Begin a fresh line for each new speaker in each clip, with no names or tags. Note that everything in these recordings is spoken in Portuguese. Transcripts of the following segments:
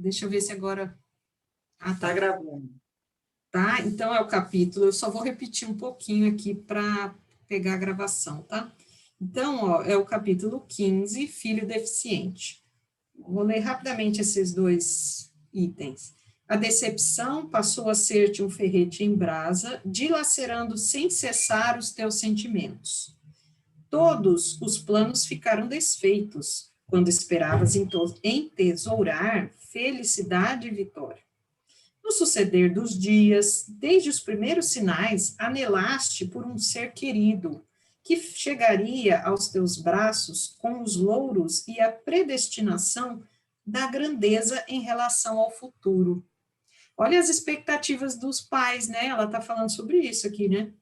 Deixa eu ver se agora... Ah,
Tá gravando.
Tá, então é o capítulo, eu só vou repetir um pouquinho aqui para pegar a gravação, tá? Então, ó, é o capítulo 15, filho deficiente. Vou ler rapidamente esses dois itens. A decepção passou a ser-te um ferrete em brasa, dilacerando sem cessar os teus sentimentos. Todos os planos ficaram desfeitos, quando esperavas entesourar felicidade e vitória. No suceder dos dias, desde os primeiros sinais, anelaste por um ser querido, que chegaria aos teus braços com os louros e a predestinação da grandeza em relação ao futuro. Olha as expectativas dos pais, né? Ela está falando sobre isso aqui, né?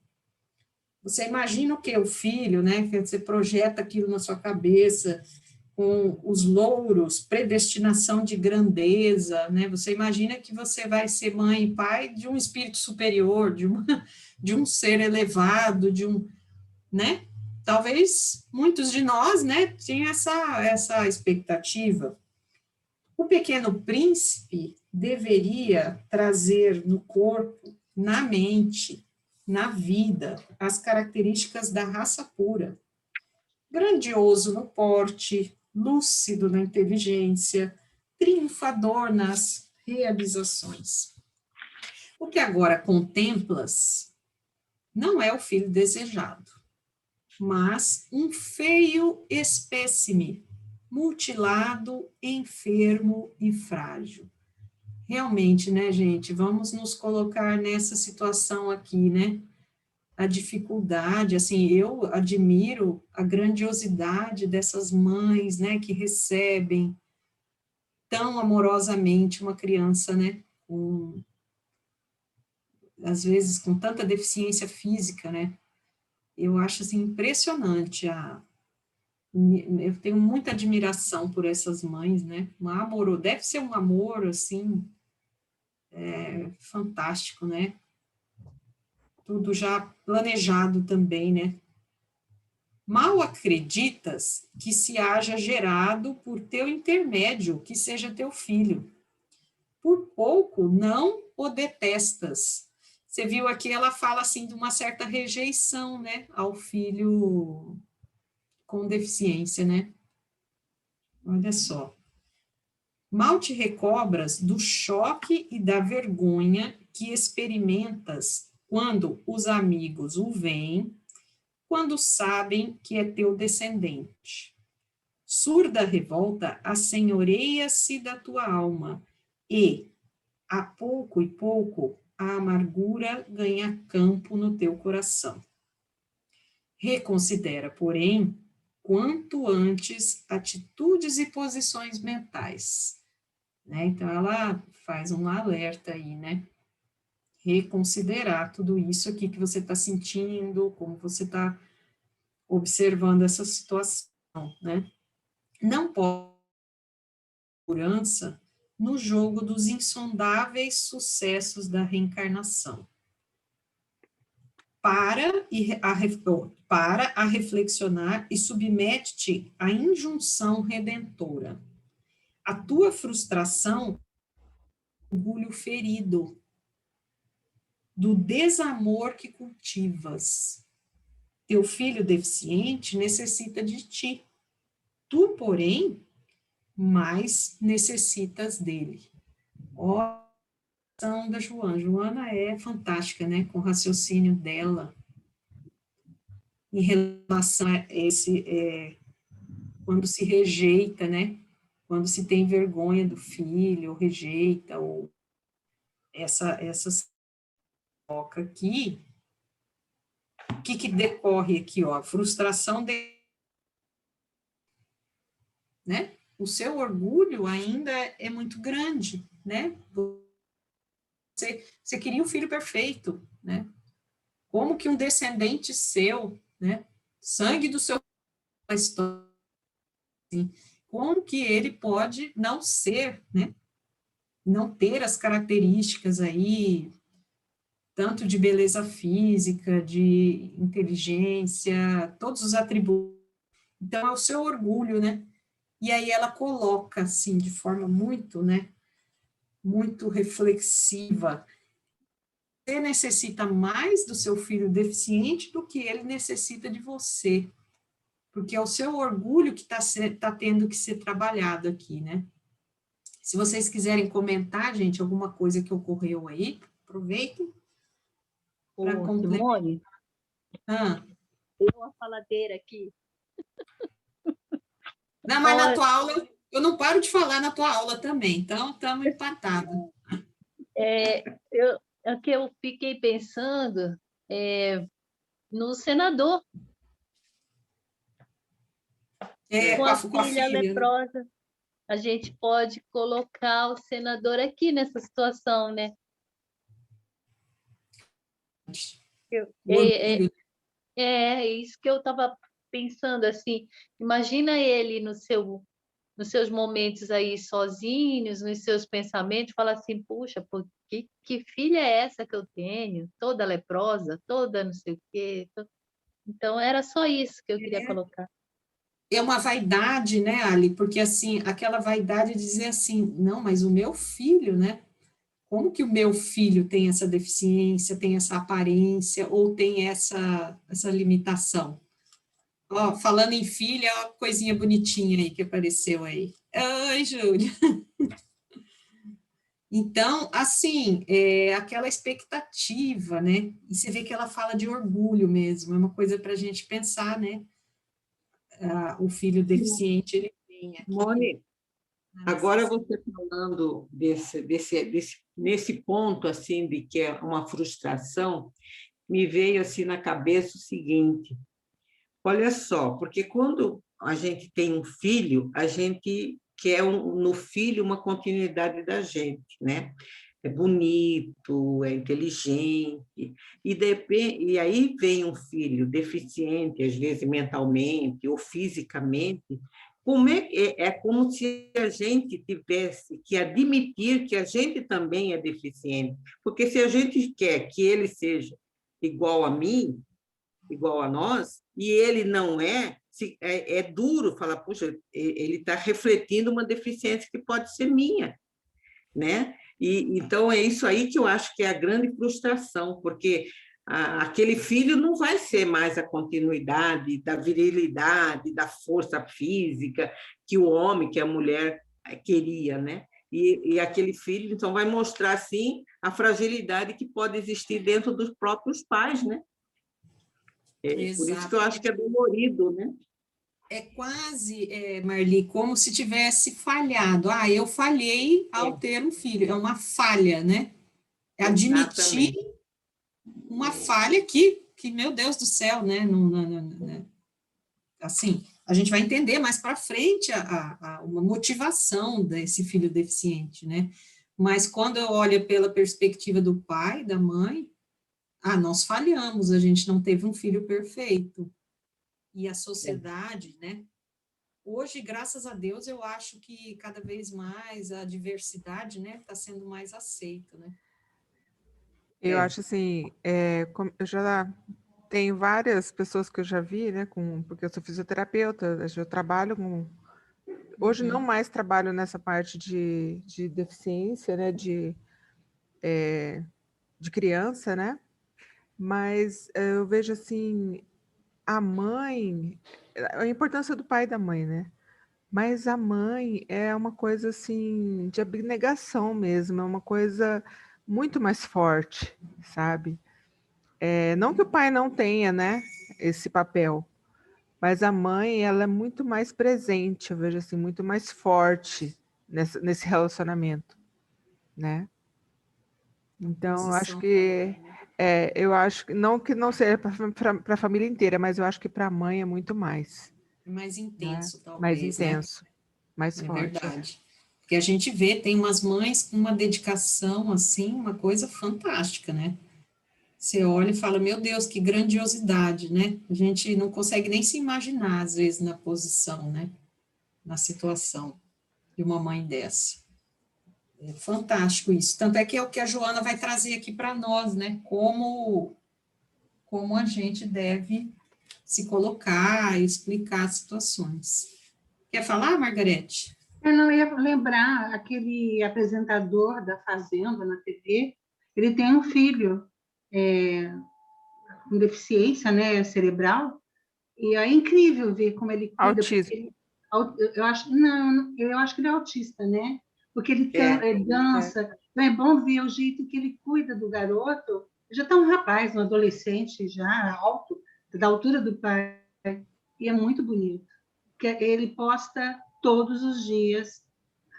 Você imagina o que? O filho, né? Que você projeta aquilo na sua cabeça, com os louros, predestinação de grandeza, né? Você imagina que você vai ser mãe e pai de um espírito superior, de um ser elevado, né? Talvez muitos de nós, né, tinham essa expectativa. O Pequeno Príncipe deveria trazer no corpo, na mente, na vida, as características da raça pura. Grandioso no porte, lúcido na inteligência, triunfador nas realizações. O que agora contemplas não é o filho desejado, mas um feio espécime, mutilado, enfermo e frágil. Realmente, né, gente, vamos nos colocar nessa situação aqui, né? A dificuldade, assim, eu admiro a grandiosidade dessas mães, né, que recebem tão amorosamente uma criança, né, às vezes com tanta deficiência física, né, eu acho, assim, impressionante, eu tenho muita admiração por essas mães, né, deve ser um amor, assim, fantástico, né, tudo já planejado também, né. Mal acreditas que se haja gerado por teu intermédio, que seja teu filho. Por pouco não o detestas. Você viu aqui, ela fala assim de uma certa rejeição, né, ao filho com deficiência, né? Olha só. Mal te recobras do choque e da vergonha que experimentas quando os amigos o veem, quando sabem que é teu descendente. Surda revolta assenhoreia-se da tua alma, e, a pouco e pouco, a amargura ganha campo no teu coração. Reconsidera, porém, quanto antes atitudes e posições mentais, né? Então, ela faz um alerta aí, né? Reconsiderar tudo isso aqui que você está sentindo, como você está observando essa situação, né? Não pode segurança no jogo dos insondáveis sucessos da reencarnação. Para a reflexionar e submete-te à injunção redentora. A tua frustração é o orgulho ferido, do desamor que cultivas. Teu filho deficiente necessita de ti. Tu, porém, mais necessitas dele. Ó, da Joana. Joana é fantástica, né, com o raciocínio dela em relação a quando se rejeita, né, quando se tem vergonha do filho, ou rejeita, ou essa foca aqui, o que decorre aqui, ó, a frustração né, o seu orgulho ainda é muito grande, né, você queria um filho perfeito, né, como que um descendente seu, né, sangue do seu história, assim, como que ele pode não ser, né, não ter as características aí, tanto de beleza física, de inteligência, todos os atributos. Então, é o seu orgulho, né? E aí ela coloca, assim, de forma muito, né, muito reflexiva. Você necessita mais do seu filho deficiente do que ele necessita de você, porque é o seu orgulho que tá tendo que ser trabalhado aqui, né? Se vocês quiserem comentar, gente, alguma coisa que ocorreu aí, aproveitem para
Ô,
complementar.
Simone,
Ah,
deu uma faladeira aqui.
não, mas na
Olha,
tua aula, eu não paro de falar na tua aula também, então estamos empatados.
é que eu fiquei pensando no senador,
É,
com a
com a
filha
filha, né?
leprosa. A gente pode colocar o senador aqui nessa situação, né?
O orgulho.
É isso que eu estava pensando, assim, imagina ele nos seus momentos aí sozinhos, nos seus pensamentos, fala assim, puxa, pô, que filha é essa que eu tenho? Toda leprosa, toda não sei o quê. Então, era só isso que eu queria colocar.
É uma vaidade, né, Ali? Porque, assim, aquela vaidade de dizer assim, não, mas o meu filho, né? Como que o meu filho tem essa deficiência, tem essa aparência, ou tem essa limitação? Ó, falando em filha, ó, coisinha bonitinha aí que apareceu aí. Oi, Júlia. Então, assim, é aquela expectativa, né? E você vê que ela fala de orgulho mesmo, é uma coisa para a gente pensar, né? Ah, o filho deficiente, ele vem aqui.
Simone, agora você falando nesse ponto assim de que é uma frustração, me veio assim na cabeça o seguinte: olha só, porque quando a gente tem um filho, a gente quer no filho uma continuidade da gente, né? É bonito, é inteligente, e aí vem um filho deficiente, às vezes mentalmente ou fisicamente, é como se a gente tivesse que admitir que a gente também é deficiente, porque se a gente quer que ele seja igual a mim, igual a nós, e ele não é duro falar, puxa, ele está refletindo uma deficiência que pode ser minha, né? E então é isso aí que eu acho que é a grande frustração, porque aquele filho não vai ser mais a continuidade da virilidade, da força física que o homem, que a mulher queria, né? E aquele filho, então, vai mostrar, sim, a fragilidade que pode existir dentro dos próprios pais, né? Por isso que eu
Exato.
acho que é dolorido, né?
É quase, Marli, como se tivesse falhado. Ah, eu falhei ao
É,
ter um filho. É uma falha, né? É admitir
exatamente.
uma falha que, meu Deus do céu, né? Né? Assim, a gente vai entender mais para frente uma motivação desse filho deficiente, né? Mas quando eu olho pela perspectiva do pai, da mãe, nós falhamos, a gente não teve um filho perfeito. E a
É.
sociedade, né? Hoje, graças a Deus, eu acho que cada vez mais a diversidade, né, está sendo mais aceita, né?
Eu
É.
acho assim, eu já tenho várias pessoas que eu já vi, né, porque eu sou fisioterapeuta, eu trabalho com... Hoje não
Uhum.
mais trabalho nessa parte de deficiência, né, de criança, né, mas eu vejo assim, a mãe, a importância do pai e da mãe, né, mas a mãe é uma coisa assim, de abnegação mesmo, é uma coisa muito mais forte, sabe? Não que o pai não tenha, né, esse papel, mas a mãe, ela é muito mais presente, eu vejo assim, muito mais forte nesse relacionamento, né? Então,
Posição
eu acho que não seja para a família inteira, mas eu acho que para a mãe é muito mais,
mais
né?
intenso,
Mais
talvez, né?
intenso, mais
É
forte.
verdade. Porque a gente vê, tem umas mães com uma dedicação, assim, uma coisa fantástica, né? Você olha e fala, meu Deus, que grandiosidade, né? A gente não consegue nem se imaginar, às vezes, na posição, né? Na situação de uma mãe dessa. É fantástico isso. Tanto é que é o que a Joana vai trazer aqui para nós, né? Como a gente deve se colocar, explicar as situações. Quer falar, Margarete?
Eu não ia lembrar aquele apresentador da Fazenda na TV, ele tem um filho com deficiência, né, cerebral, e é incrível ver como ele cuida,
Autismo.
porque eu acho, não, eu acho que ele é autista, né? Porque ele dança, então é bom ver o jeito que ele cuida do garoto. Já está um rapaz, um adolescente já alto, da altura do pai, e é muito bonito. Que ele posta todos os dias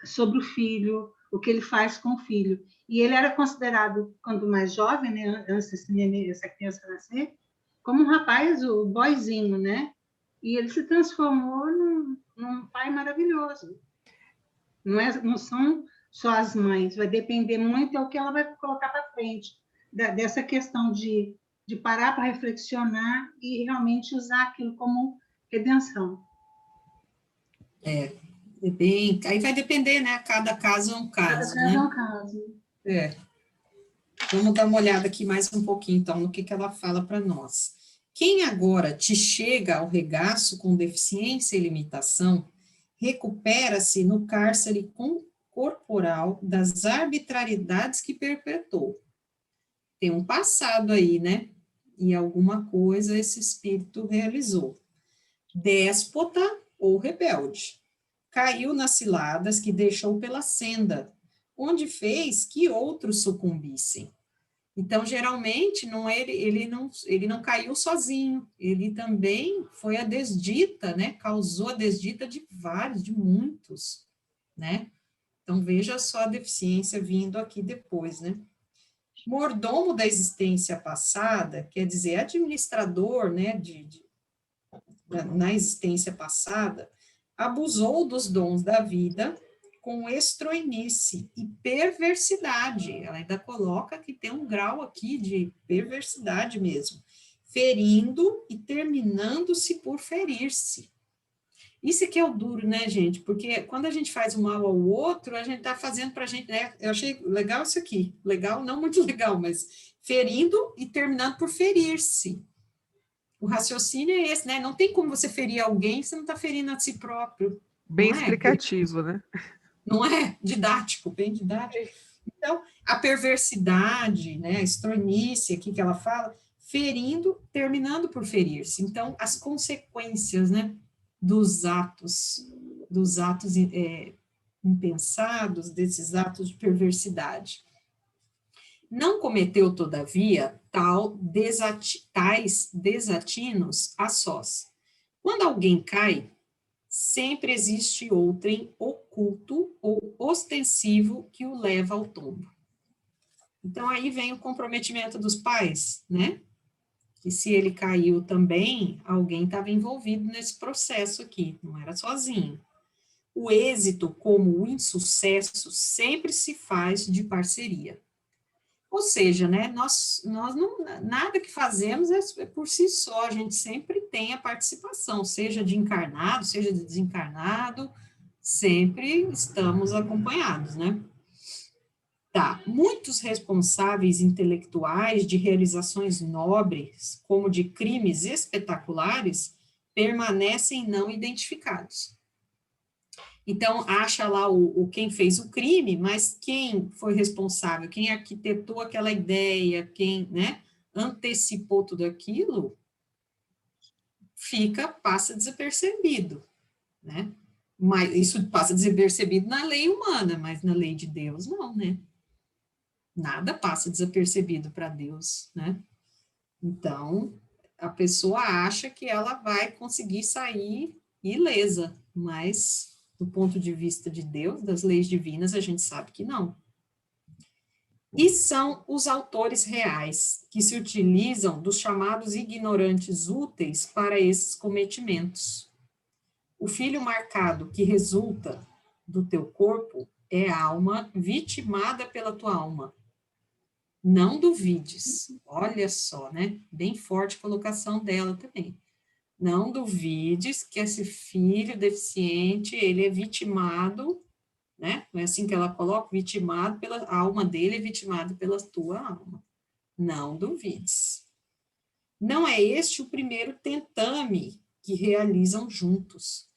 sobre o filho, o que ele faz com o filho. E ele era considerado, quando mais jovem, né, antes dessa criança nascer, como um rapaz, o boyzinho, né? E ele se transformou num pai maravilhoso. Não são só as mães, vai depender muito do que ela vai colocar para frente, dessa questão de parar para reflexionar e realmente usar aquilo como redenção.
Aí vai depender, né? Cada caso é um caso,
Cada caso
né?
é um caso.
Vamos dar uma olhada aqui mais um pouquinho, então, no que ela fala para nós. Quem agora te chega ao regaço com deficiência e limitação, recupera-se no cárcere corporal das arbitrariedades que perpetrou. Tem um passado aí, né? E alguma coisa esse espírito realizou. Déspota ou rebelde. Caiu nas ciladas que deixou pela senda, onde fez que outros sucumbissem. Então, geralmente, ele não caiu sozinho, ele também foi a desdita, né? Causou a desdita de vários, de muitos, né? Então, veja só a deficiência vindo aqui depois, né? Mordomo da existência passada, quer dizer, administrador, né, na existência passada, abusou dos dons da vida com estroinice e perversidade. Ela ainda coloca que tem um grau aqui de perversidade mesmo, ferindo e terminando-se por ferir-se. Isso aqui é o duro, né, gente? Porque quando a gente faz o mal ao outro, a gente está fazendo para a gente, né? Eu achei legal isso aqui. Legal, não muito legal, mas ferindo e terminando por ferir-se. O raciocínio é esse, né? Não tem como você ferir alguém se não está ferindo a si próprio.
Bem
Não é?
explicativo, né?
Não é didático, bem didático. Então, a perversidade, né, a estronice aqui que ela fala, ferindo, terminando por ferir-se. Então, as consequências, né, dos atos impensados, desses atos de perversidade. Não cometeu, todavia, tais desatinos a sós. Quando alguém cai, sempre existe outrem oculto ou ostensivo que o leva ao tombo. Então, aí vem o comprometimento dos pais, né? Que se ele caiu também, alguém estava envolvido nesse processo aqui, não era sozinho. O êxito, como o insucesso, sempre se faz de parceria. Ou seja, né, nós não, nada que fazemos é por si só, a gente sempre tem a participação, seja de encarnado, seja de desencarnado, sempre estamos acompanhados, né? Tá, muitos responsáveis intelectuais de realizações nobres, como de crimes espetaculares, permanecem não identificados. Então, acha lá quem fez o crime, mas quem foi responsável, quem arquitetou aquela ideia, quem, né, antecipou tudo aquilo, passa desapercebido, né? Mas isso passa desapercebido na lei humana, mas na lei de Deus não, né? Nada passa desapercebido para Deus, né? Então, a pessoa acha que ela vai conseguir sair ilesa, mas do ponto de vista de Deus, das leis divinas, a gente sabe que não. E são os autores reais, que se utilizam dos chamados ignorantes úteis para esses cometimentos. O filho marcado que resulta do teu corpo é a alma vitimada pela tua alma. Não duvides. Olha só, né? Bem forte a colocação dela também. Não duvides que esse filho deficiente, ele é vitimado, né? Não é assim que ela coloca, vitimado a alma dele é vitimado pela tua alma. Não duvides. Não é este o primeiro tentame que realizam juntos.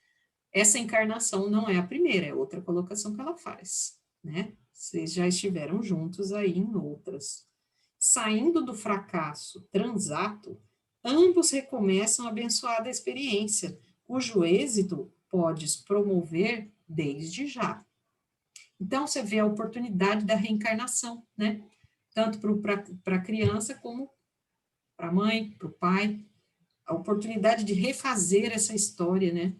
essa encarnação não é a primeira, é outra colocação que ela faz, né? Vocês já estiveram juntos aí em outras. Saindo do fracasso transato, ambos recomeçam a abençoada experiência, cujo êxito podes promover desde já. Então, você vê a oportunidade da reencarnação, né? Tanto para a criança como para a mãe, para o pai, a oportunidade de refazer essa história, né?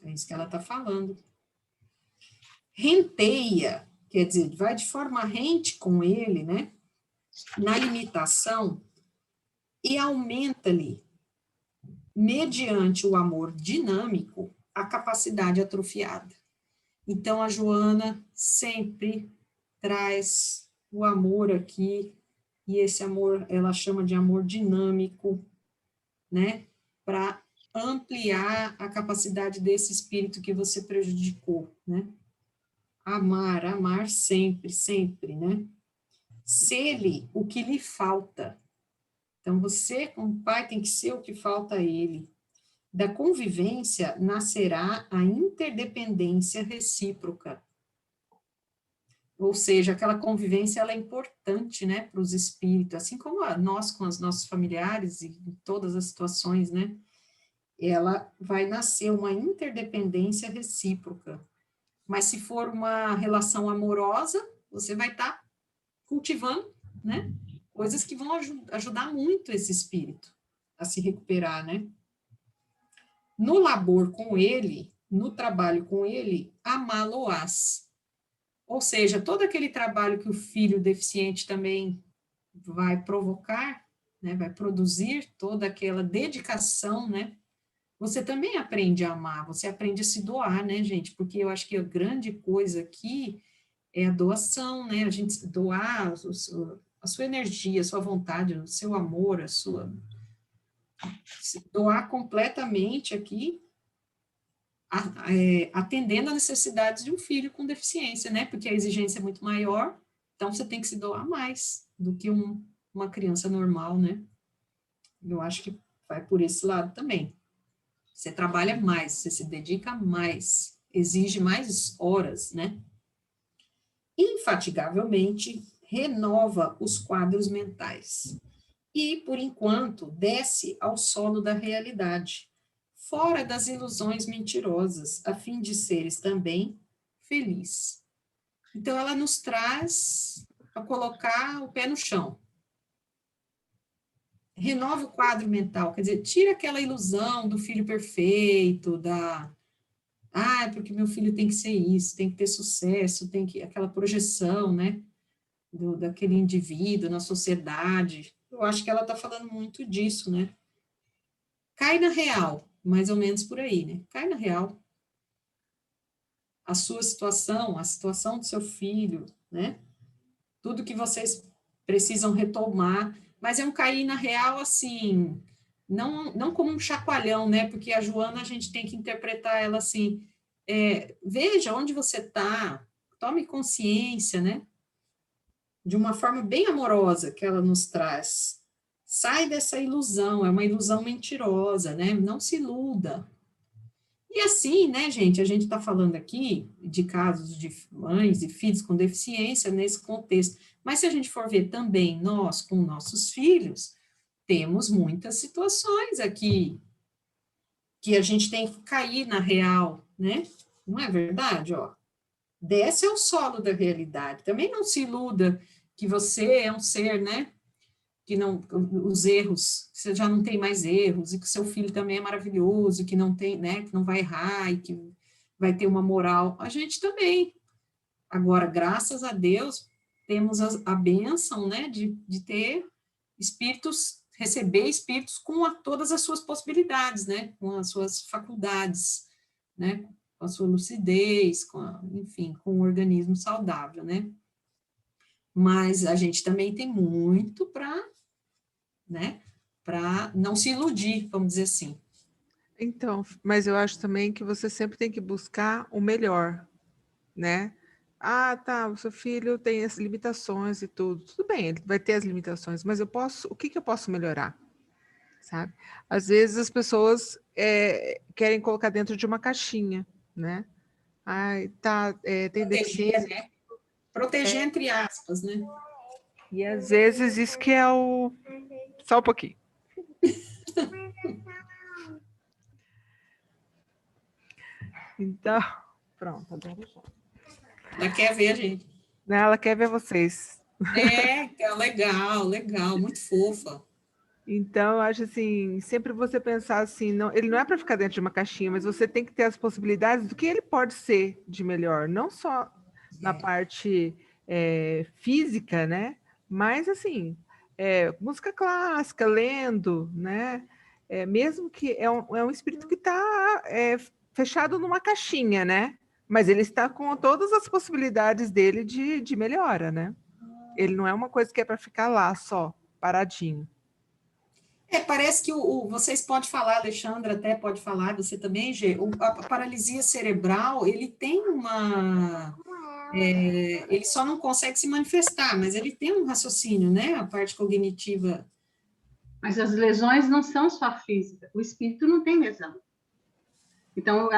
É isso que ela está falando. Renteia, quer dizer, vai de forma rente com ele, né? Na limitação, e aumenta-lhe, mediante o amor dinâmico, a capacidade atrofiada. Então, a Joana sempre traz o amor aqui, e esse amor, ela chama de amor dinâmico, né? Para ampliar a capacidade desse espírito que você prejudicou, né? Amar, amar sempre, sempre, né? Ser-lhe o que lhe falta. Então, você, como pai, tem que ser o que falta a ele. Da convivência nascerá a interdependência recíproca. Ou seja, aquela convivência, ela é importante, né, para os espíritos, assim como nós com os nossos familiares e em todas as situações, né? Ela vai nascer uma interdependência recíproca. Mas se for uma relação amorosa, você vai estar cultivando, né, coisas que vão ajudar muito esse espírito a se recuperar, né? No labor com ele, no trabalho com ele, amá-lo-ás. Ou seja, todo aquele trabalho que o filho deficiente também vai provocar, né, vai produzir toda aquela dedicação, né? Você também aprende a amar, você aprende a se doar, né, gente? Porque eu acho que a grande coisa aqui é a doação, né? A gente doar a sua energia, a sua vontade, o seu amor, se doar completamente aqui, atendendo às necessidades de um filho com deficiência, né? Porque a exigência é muito maior, então você tem que se doar mais do que uma criança normal, né? Eu acho que vai por esse lado também. Você trabalha mais, você se dedica mais, exige mais horas, né? Infatigavelmente, renova os quadros mentais. E, por enquanto, desce ao solo da realidade, fora das ilusões mentirosas, a fim de seres também feliz. Então, ela nos traz a colocar o pé no chão. Renova o quadro mental, quer dizer, tira aquela ilusão do filho perfeito, porque meu filho tem que ser isso, tem que ter sucesso, tem que, aquela projeção, né, daquele indivíduo na sociedade. Eu acho que ela está falando muito disso, né? Cai na real, mais ou menos por aí, né? Cai na real. A sua situação, a situação do seu filho, né? Tudo que vocês precisam retomar, mas é um cair na real, assim, não como um chacoalhão, né? Porque a Joana, a gente tem que interpretar ela assim, veja onde você está, tome consciência, né? De uma forma bem amorosa que ela nos traz. Sai dessa ilusão, é uma ilusão mentirosa, né? Não se iluda. E assim, né, gente, a gente está falando aqui de casos de mães e filhos com deficiência nesse contexto, mas se a gente for ver também nós com nossos filhos, temos muitas situações aqui que a gente tem que cair na real, né? Não é verdade, ó? Desce ao solo da realidade. Também não se iluda que você é um ser, né? Que não, os erros, você já não tem mais erros, e que seu filho também é maravilhoso, que não tem, né, que não vai errar, e que vai ter uma moral, a gente também. Agora, graças a Deus, temos a bênção, né, de ter espíritos, receber espíritos com todas as suas possibilidades, né, com as suas faculdades, né, com a sua lucidez, enfim, com um organismo saudável, né. Mas a gente também tem muito para, né, para não se iludir, vamos dizer assim.
Então, mas eu acho também que você sempre tem que buscar o melhor, né? Ah, tá, o seu filho tem as limitações e tudo. Tudo bem, ele vai ter as limitações, mas o que que eu posso melhorar? sabe? Às vezes as pessoas querem colocar dentro de uma caixinha, né? Ai, tá, tem
Proteger,
deficiência.
né? Proteger entre aspas, né?
E às vezes isso que é o... Só um pouquinho. Então, pronto, agora já.
Ela quer ver a gente.
Ela quer ver vocês.
Então, legal, legal, muito fofa.
Então, eu acho assim, sempre você pensar assim, não, ele não é para ficar dentro de uma caixinha, mas você tem que ter as possibilidades do que ele pode ser de melhor, não só na parte física, né? Mas assim, música clássica, lendo, né? Mesmo que é um espírito que está fechado numa caixinha, né? Mas ele está com todas as possibilidades dele de melhora, né? Ele não é uma coisa que é para ficar lá só, paradinho.
Parece que vocês podem falar, Alexandra até pode falar, você também, Gê, a paralisia cerebral, ele tem ele só não consegue se manifestar, mas ele tem um raciocínio, né, a parte cognitiva.
Mas as lesões não são só físicas, o espírito não tem lesão. Então, o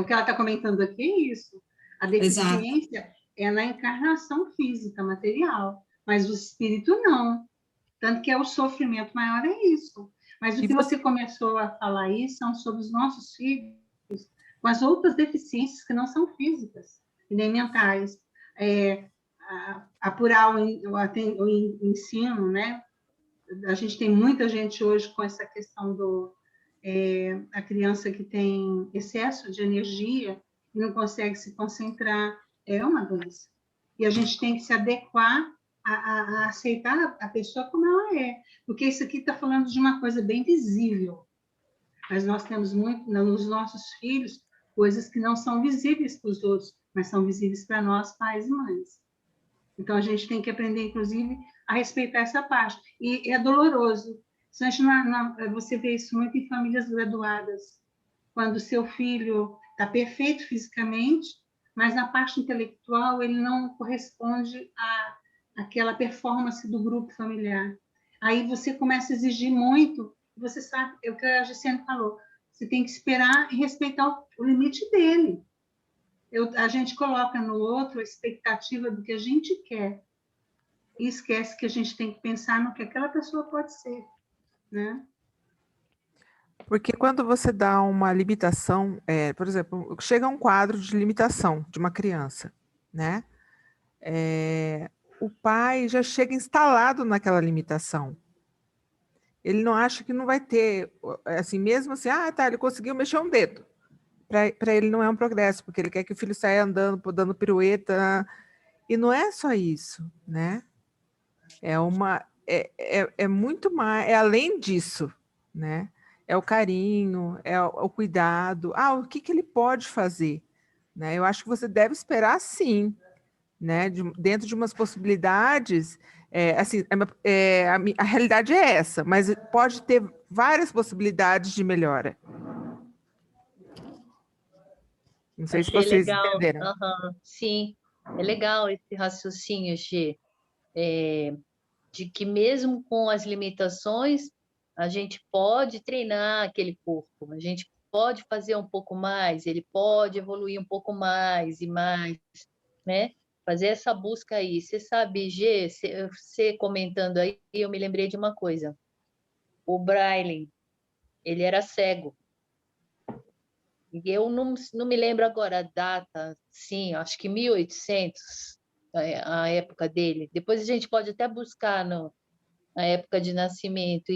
que ela está comentando aqui é isso, a deficiência
Exato.
é na encarnação física, material, mas o espírito não. Tanto que o sofrimento maior é isso. Mas o que você começou a falar aí são sobre os nossos filhos, com as outras deficiências que não são físicas e nem mentais. Apurar o ensino, né? A gente tem muita gente hoje com essa questão a criança que tem excesso de energia e não consegue se concentrar, é uma doença. E a gente tem que se adequar a aceitar a pessoa como ela é, porque isso aqui está falando de uma coisa bem visível, mas nós temos muito nos nossos filhos coisas que não são visíveis para os outros, mas são visíveis para nós, pais e mães. Então a gente tem que aprender, inclusive, a respeitar essa parte. E é doloroso. Você vê isso muito em famílias graduadas, quando o seu filho está perfeito fisicamente, mas na parte intelectual ele não corresponde àquela performance do grupo familiar. Aí você começa a exigir muito, você sabe, é o que a Gisele falou, você tem que esperar e respeitar o limite dele. A gente coloca no outro a expectativa do que a gente quer e esquece que a gente tem que pensar no que aquela pessoa pode ser, né?
Porque quando você dá uma limitação, por exemplo, chega um quadro de limitação de uma criança, né? O pai já chega instalado naquela limitação. Ele não acha que não vai ter, assim, mesmo assim, tá, ele conseguiu mexer um dedo. Para ele não é um progresso, porque ele quer que o filho saia andando, dando pirueta, e não é só isso, né? É muito mais, é além disso, né? É o carinho, é o cuidado. O que ele pode fazer? Né? Eu acho que você deve esperar, sim, né? Dentro de umas possibilidades, assim, a realidade é essa, mas pode ter várias possibilidades de melhora. Não sei se
Achei
vocês
legal.
entenderam.
Sim, é legal esse raciocínio, Gê, de que mesmo com as limitações, a gente pode treinar aquele corpo, a gente pode fazer um pouco mais, ele pode evoluir um pouco mais e mais, né? Fazer essa busca aí. Você sabe, Gê, você comentando aí, eu me lembrei de uma coisa. O Braille, ele era cego. E eu não me lembro agora a data, sim, acho que 1800, a época dele. Depois a gente pode até buscar na época de nascimento.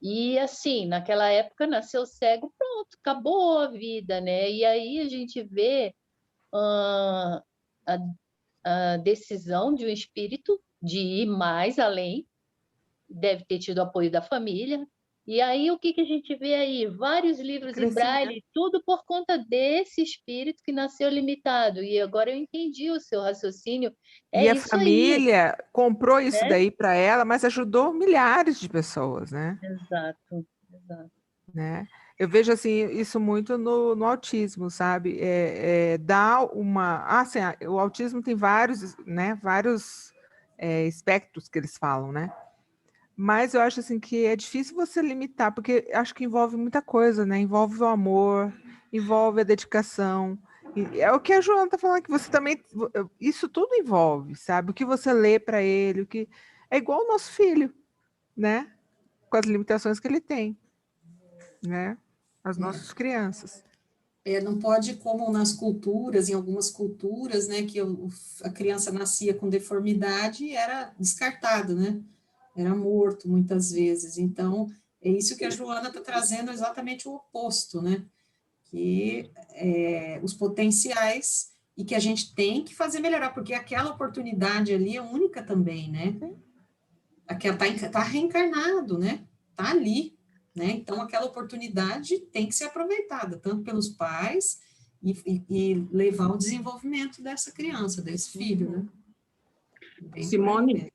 E assim, naquela época nasceu cego, pronto, acabou a vida, né? E aí a gente vê a, a decisão de um espírito de ir mais além, deve ter tido apoio da família. E aí, o que a gente vê aí? Vários livros em braille, tudo por conta desse espírito que nasceu limitado. E agora eu entendi o seu raciocínio.
E a
Isso
família comprou isso
né?
daí para ela, mas ajudou milhares de pessoas, né?
Exato.
Né? Eu vejo assim isso muito no autismo, sabe? Dá uma, assim, o autismo tem vários, né? Vários espectros que eles falam, né? Mas eu acho assim que é difícil você limitar, porque acho que envolve muita coisa, né? Envolve o amor, envolve a dedicação. E é o que a Joana está falando, que você também. Isso tudo envolve, sabe? O que você lê para ele, o que. É igual o nosso filho, né? Com as limitações que ele tem, né? As nossas crianças.
Não pode, como nas culturas, em algumas culturas, né, que a criança nascia com deformidade e era descartado, né? Era morto muitas vezes. Então, é isso que a Joana está trazendo, exatamente o oposto, né? Que os potenciais e que a gente tem que fazer melhorar, porque aquela oportunidade ali é única também, né? Aquela tá reencarnado, né? Tá ali, né? Então, aquela oportunidade tem que ser aproveitada, tanto pelos pais e levar ao desenvolvimento dessa criança, desse filho, né? Bem
Simone,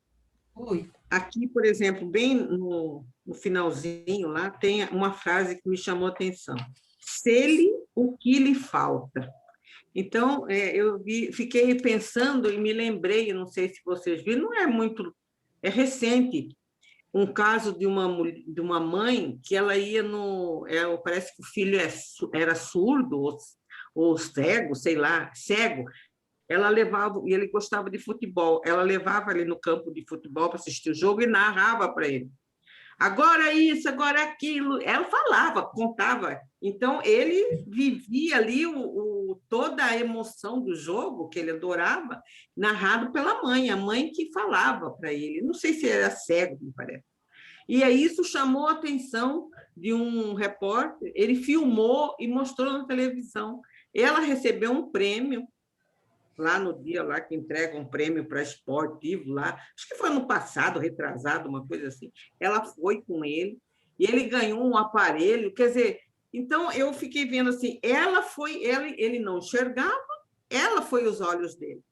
Oi.
aqui, por exemplo, bem no finalzinho lá, tem uma frase que me chamou a atenção. Sele o que lhe falta. Então, fiquei pensando e me lembrei, não sei se vocês viram, não é muito, é recente, um caso de uma mãe que ela ia parece que o filho era surdo ou cego, sei lá, cego. Ela levava, e ele gostava de futebol, ela levava ele no campo de futebol para assistir o jogo e narrava para ele. Agora isso, agora aquilo. Ela falava, contava. Então, ele vivia ali toda a emoção do jogo, que ele adorava, narrado pela mãe, a mãe que falava para ele. Não sei se era cego, me parece. E aí isso chamou a atenção de um repórter, ele filmou e mostrou na televisão. Ela recebeu um prêmio lá no dia lá que entrega um prêmio para esportivo lá, acho que foi no passado, retrasado, uma coisa assim. Ela foi com ele e ele ganhou um aparelho, quer dizer, então eu fiquei vendo assim, ele não enxergava, ela foi os olhos dele.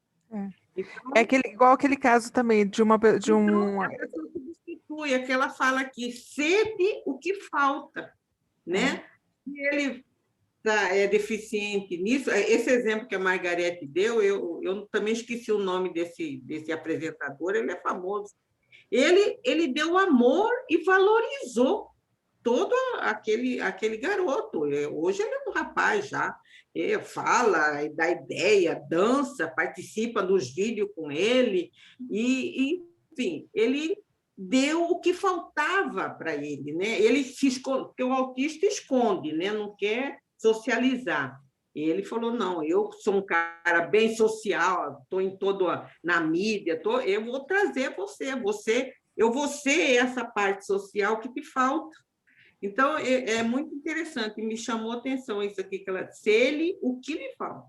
Então, igual aquele caso também de uma.
Então, a pessoa substitui, aquela fala aqui, sede o que falta, né? E ele é deficiente nisso. Esse exemplo que a Margarete deu, eu também esqueci o nome desse apresentador, ele é famoso. Ele deu amor e valorizou todo aquele garoto. Hoje ele é um rapaz já, fala, dá ideia, dança, participa dos vídeos com ele, enfim, ele deu o que faltava para ele, né? Ele se esconde, porque o autista esconde, né? Não quer socializar. Ele falou, não, eu sou um cara bem social, estou na mídia, eu vou trazer eu vou ser essa parte social que te falta. Então, é muito interessante, me chamou a atenção isso aqui, que ela disse, ele, o que lhe falta.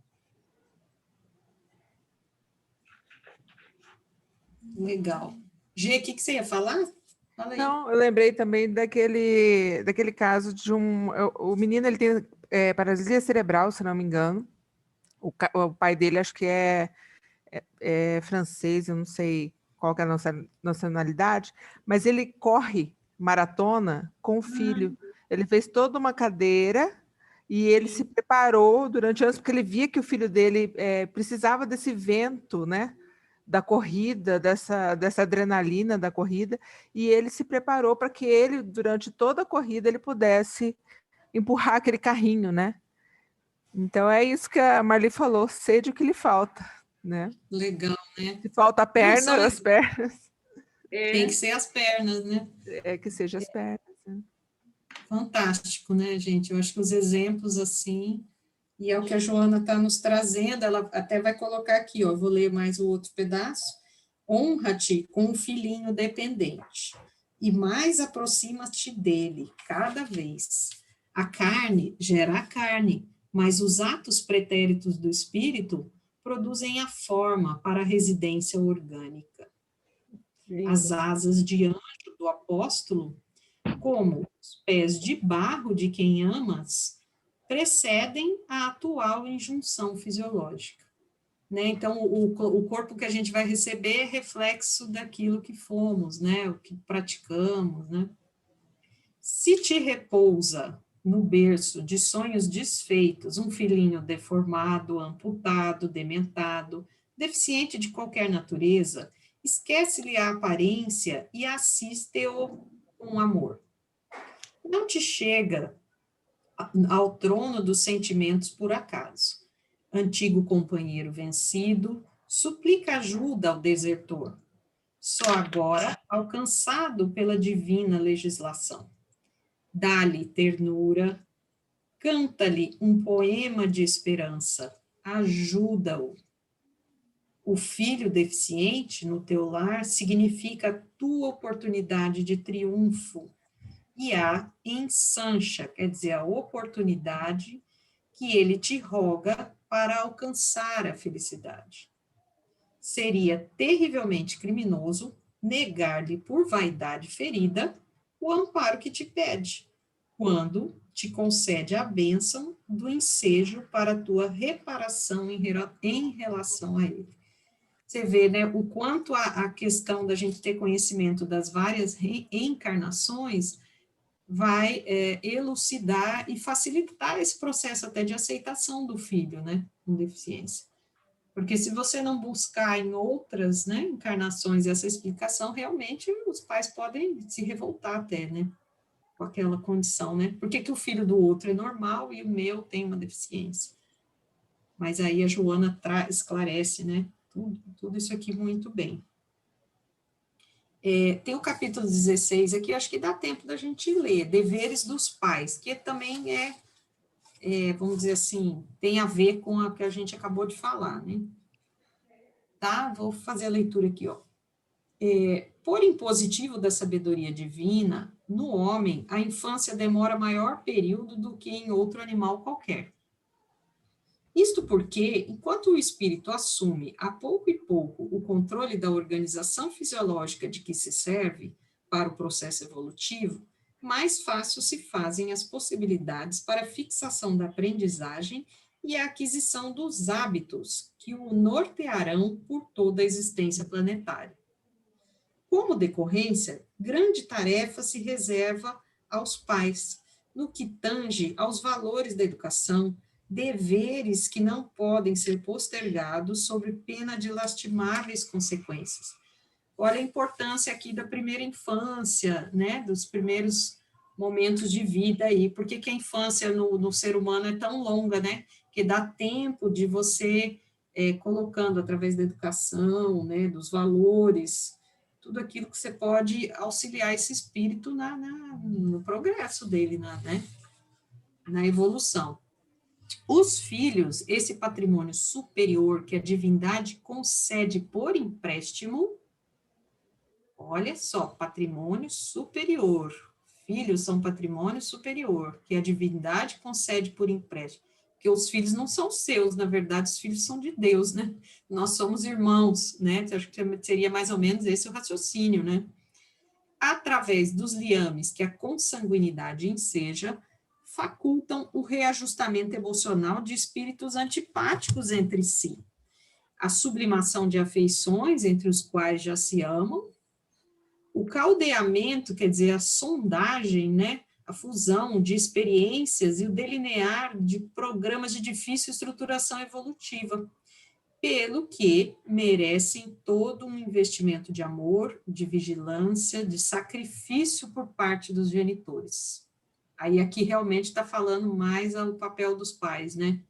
Legal. Gê, o que você ia falar? Fala aí.
Não, eu lembrei também daquele caso de o menino, ele tem paralisia cerebral, se não me engano. O pai dele, acho que é francês, eu não sei qual que é a nacionalidade, mas ele corre maratona com o filho. Ele fez toda uma cadeira e ele se preparou durante anos, porque ele via que o filho dele precisava desse vento, né? Da corrida, dessa adrenalina da corrida, e ele se preparou para que ele, durante toda a corrida, ele pudesse empurrar aquele carrinho, né? Então é isso que a Marli falou, sede o que lhe falta, né?
Legal, né?
Se falta a perna, as pernas.
Tem que ser as pernas, né?
Que seja as pernas. Né?
Fantástico, né, gente? Eu acho que os exemplos assim, e é o que a Joana está nos trazendo, ela até vai colocar aqui, ó, vou ler mais o outro pedaço. Honra-te com um filhinho dependente, e mais aproxima-te dele cada vez. A carne gera a carne, mas os atos pretéritos do espírito produzem a forma para a residência orgânica. As asas de anjo do apóstolo, como os pés de barro de quem amas, precedem a atual injunção fisiológica. Né? Então, o corpo que a gente vai receber é reflexo daquilo que fomos, né? O que praticamos. Né? Se te repousa no berço de sonhos desfeitos, um filhinho deformado, amputado, dementado, deficiente de qualquer natureza, esquece-lhe a aparência e assiste-o com amor. Não te chega ao trono dos sentimentos por acaso. Antigo companheiro vencido, suplica ajuda ao desertor, só agora alcançado pela divina legislação. Dá-lhe ternura, canta-lhe um poema de esperança, ajuda-o. O filho deficiente no teu lar significa a tua oportunidade de triunfo, e a ensancha, quer dizer, a oportunidade que ele te roga para alcançar a felicidade. Seria terrivelmente criminoso negar-lhe por vaidade ferida o amparo que te pede, quando te concede a bênção do ensejo para a tua reparação em relação a ele. Você vê, né, o quanto a questão da gente ter conhecimento das várias reencarnações vai elucidar e facilitar esse processo até de aceitação do filho, né, com deficiência. Porque se você não buscar em outras, né, encarnações essa explicação, realmente os pais podem se revoltar até, né, com aquela condição, né? Por que que o filho do outro é normal e o meu tem uma deficiência? Mas aí a Joana esclarece, né, tudo isso aqui muito bem. Tem o capítulo 16 aqui, acho que dá tempo da gente ler, Deveres dos Pais, que também vamos dizer assim, tem a ver com a que a gente acabou de falar, né? Tá? Vou fazer a leitura aqui, ó. Por impositivo da sabedoria divina, no homem, a infância demora maior período do que em outro animal qualquer. Isto porque, enquanto o espírito assume a pouco e pouco o controle da organização fisiológica de que se serve para o processo evolutivo, mais fácil se fazem as possibilidades para a fixação da aprendizagem e a aquisição dos hábitos que o nortearão por toda a existência planetária. Como decorrência, grande tarefa se reserva aos pais, no que tange aos valores da educação, deveres que não podem ser postergados sob pena de lastimáveis consequências. Olha a importância aqui da primeira infância, né, dos primeiros momentos de vida aí, por que a infância no ser humano é tão longa, né, que dá tempo de você, colocando através da educação, né, dos valores, tudo aquilo que você pode auxiliar esse espírito no progresso dele, né, na evolução. Os filhos, esse patrimônio superior que a divindade concede por empréstimo, olha só, patrimônio superior, filhos são patrimônio superior, que a divindade concede por empréstimo, porque os filhos não são seus, na verdade, os filhos são de Deus, né? Nós somos irmãos, né? Acho que seria mais ou menos esse o raciocínio, né? Através dos liames que a consanguinidade enseja, facultam o reajustamento emocional de espíritos antipáticos entre si, a sublimação de afeições entre os quais já se amam, o caldeamento, quer dizer, a sondagem, né, a fusão de experiências e o delinear de programas de difícil estruturação evolutiva, pelo que merecem todo um investimento de amor, de vigilância, de sacrifício por parte dos genitores. Aí aqui realmente está falando mais ao papel dos pais, né?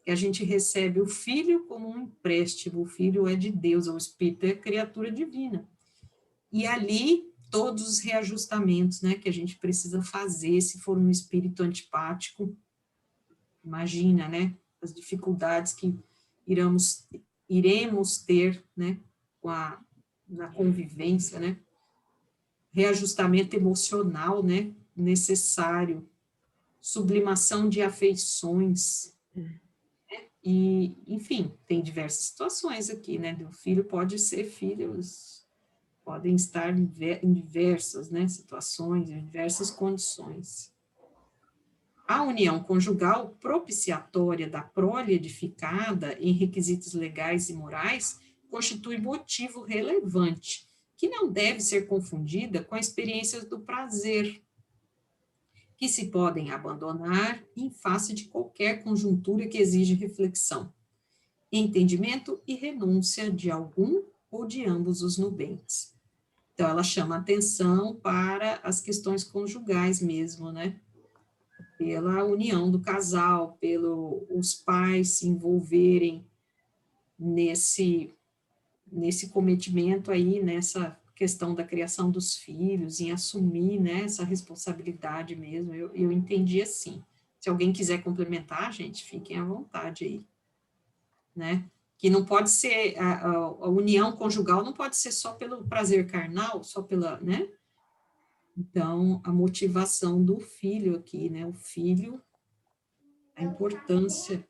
Que a gente recebe o filho como um empréstimo, o filho é de Deus, o espírito é criatura divina. E ali, todos os reajustamentos, né, que a gente precisa fazer, se for um espírito antipático, imagina, né, as dificuldades que iremos ter, né, na convivência, né, reajustamento emocional, né, necessário, sublimação de afeições, e, enfim, tem diversas situações aqui, né, o filho pode ser filhos, podem estar em diversas, né, situações, em diversas condições. A união conjugal propiciatória da prole edificada em requisitos legais e morais constitui motivo relevante, que não deve ser confundida com experiências do prazer, que se podem abandonar em face de qualquer conjuntura que exige reflexão, entendimento e renúncia de algum ou ou de ambos os nubentes. Então, ela chama atenção para as questões conjugais mesmo, né? Pela união do casal, pelo os pais se envolverem nesse cometimento aí, nessa questão da criação dos filhos, em assumir, né, essa responsabilidade mesmo. Eu entendi assim. Se alguém quiser complementar, gente, fiquem à vontade aí, né? Que não pode ser, a união conjugal não pode ser só pelo prazer carnal, só pela, né? Então, a motivação do filho aqui, né? O filho, a importância,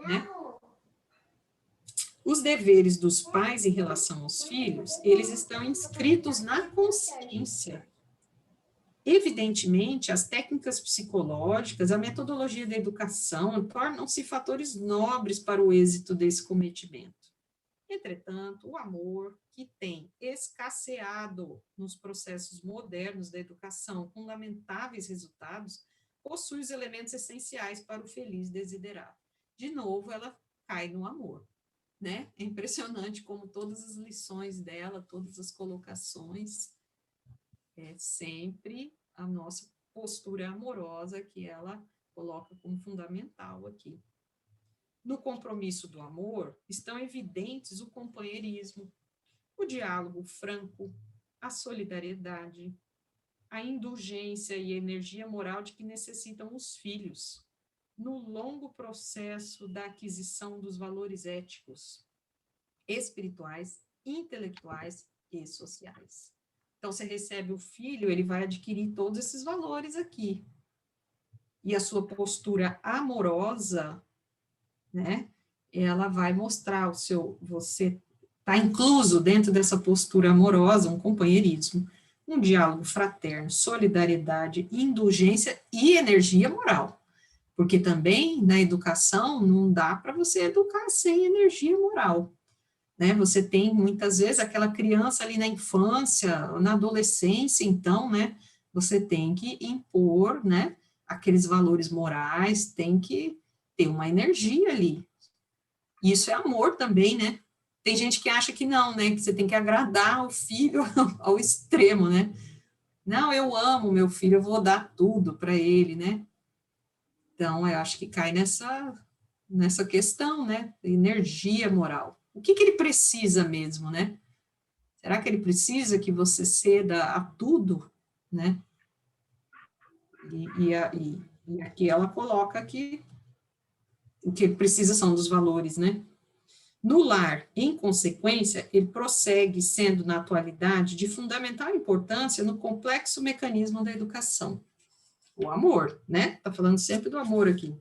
né? Os deveres dos pais em relação aos filhos, eles estão inscritos na consciência. Evidentemente, as técnicas psicológicas, a metodologia da educação tornam-se fatores nobres para o êxito desse cometimento. Entretanto, o amor, que tem escasseado nos processos modernos da educação com lamentáveis resultados, possui os elementos essenciais para o feliz desiderato. De novo, ela cai no amor, né? É impressionante como todas as lições dela, todas as colocações, é sempre a nossa postura amorosa que ela coloca como fundamental aqui. No compromisso do amor, estão evidentes o companheirismo, o diálogo franco, a solidariedade, a indulgência e a energia moral de que necessitam os filhos, no longo processo da aquisição dos valores éticos, espirituais, intelectuais e sociais. Então, você recebe o filho, ele vai adquirir todos esses valores aqui. E a sua postura amorosa, né, ela vai mostrar você está incluso dentro dessa postura amorosa, um companheirismo, um diálogo fraterno, solidariedade, indulgência e energia moral. Porque também, na educação, não dá para você educar sem energia moral. Né? Você tem, muitas vezes, aquela criança ali na infância, na adolescência, então, né, você tem que impor, né, aqueles valores morais, tem que ter uma energia ali. Isso é amor também, né? Tem gente que acha que não, né, que você tem que agradar o filho ao extremo, né? Não, eu amo meu filho, eu vou dar tudo para ele, né? Então, eu acho que cai nessa questão, né, energia moral. O que ele precisa mesmo, né? Será que ele precisa que você ceda a tudo, né? E aqui ela coloca que o que ele precisa são dos valores, né? No lar, em consequência, ele prossegue sendo, na atualidade, de fundamental importância no complexo mecanismo da educação. O amor, né? Está falando sempre do amor aqui.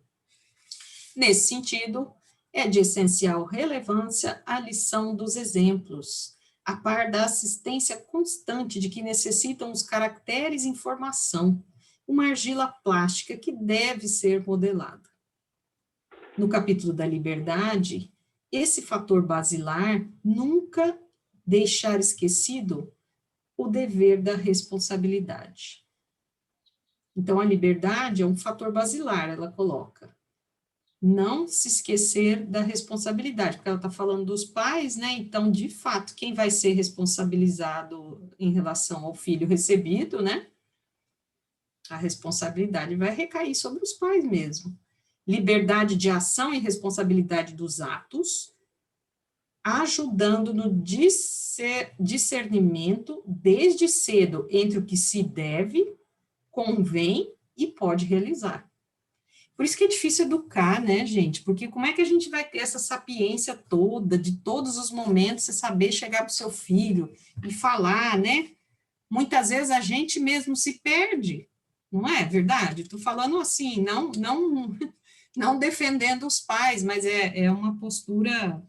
Nesse sentido, é de essencial relevância a lição dos exemplos, a par da assistência constante de que necessitam os caracteres em formação, uma argila plástica que deve ser modelada. No capítulo da liberdade, esse fator basilar nunca deixar esquecido o dever da responsabilidade. Então, a liberdade é um fator basilar, ela coloca. Não se esquecer da responsabilidade, porque ela está falando dos pais, né? Então, de fato, quem vai ser responsabilizado em relação ao filho recebido, né? A responsabilidade vai recair sobre os pais mesmo. Liberdade de ação e responsabilidade dos atos, ajudando no discernimento desde cedo entre o que se deve, convém e pode realizar. Por isso que é difícil educar, né, gente? Porque como é que a gente vai ter essa sapiência toda, de todos os momentos, você saber chegar para o seu filho e falar, né? Muitas vezes a gente mesmo se perde, não é verdade? Estou falando assim, não defendendo os pais, mas é uma postura,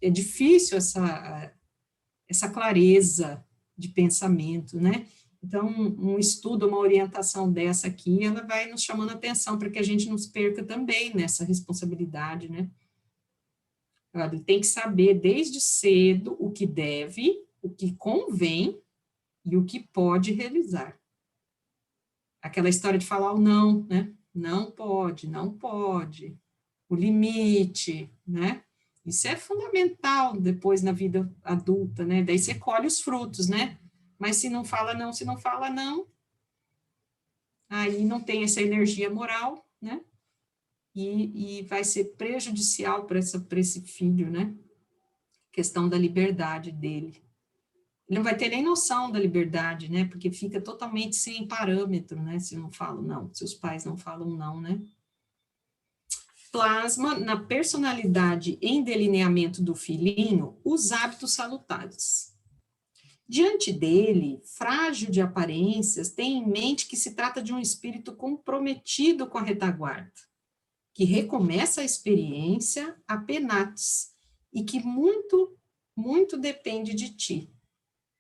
é difícil essa clareza de pensamento, né? Então, um estudo, uma orientação dessa aqui, ela vai nos chamando a atenção para que a gente não se perca também nessa responsabilidade, né? Ele tem que saber desde cedo o que deve, o que convém e o que pode realizar. Aquela história de falar o não, né? Não pode, não pode. O limite, né? Isso é fundamental depois na vida adulta, né? Daí você colhe os frutos, né? Mas se não fala não, se não fala não, aí não tem essa energia moral, né? E vai ser prejudicial para esse filho, né? Questão da liberdade dele. Ele não vai ter nem noção da liberdade, né? Porque fica totalmente sem parâmetro, né? Se não falam não, se os pais não falam não, né? Plasma na personalidade em delineamento do filhinho os hábitos salutares. Diante dele, frágil de aparências, tem em mente que se trata de um espírito comprometido com a retaguarda, que recomeça a experiência a penates e que muito, muito depende de ti.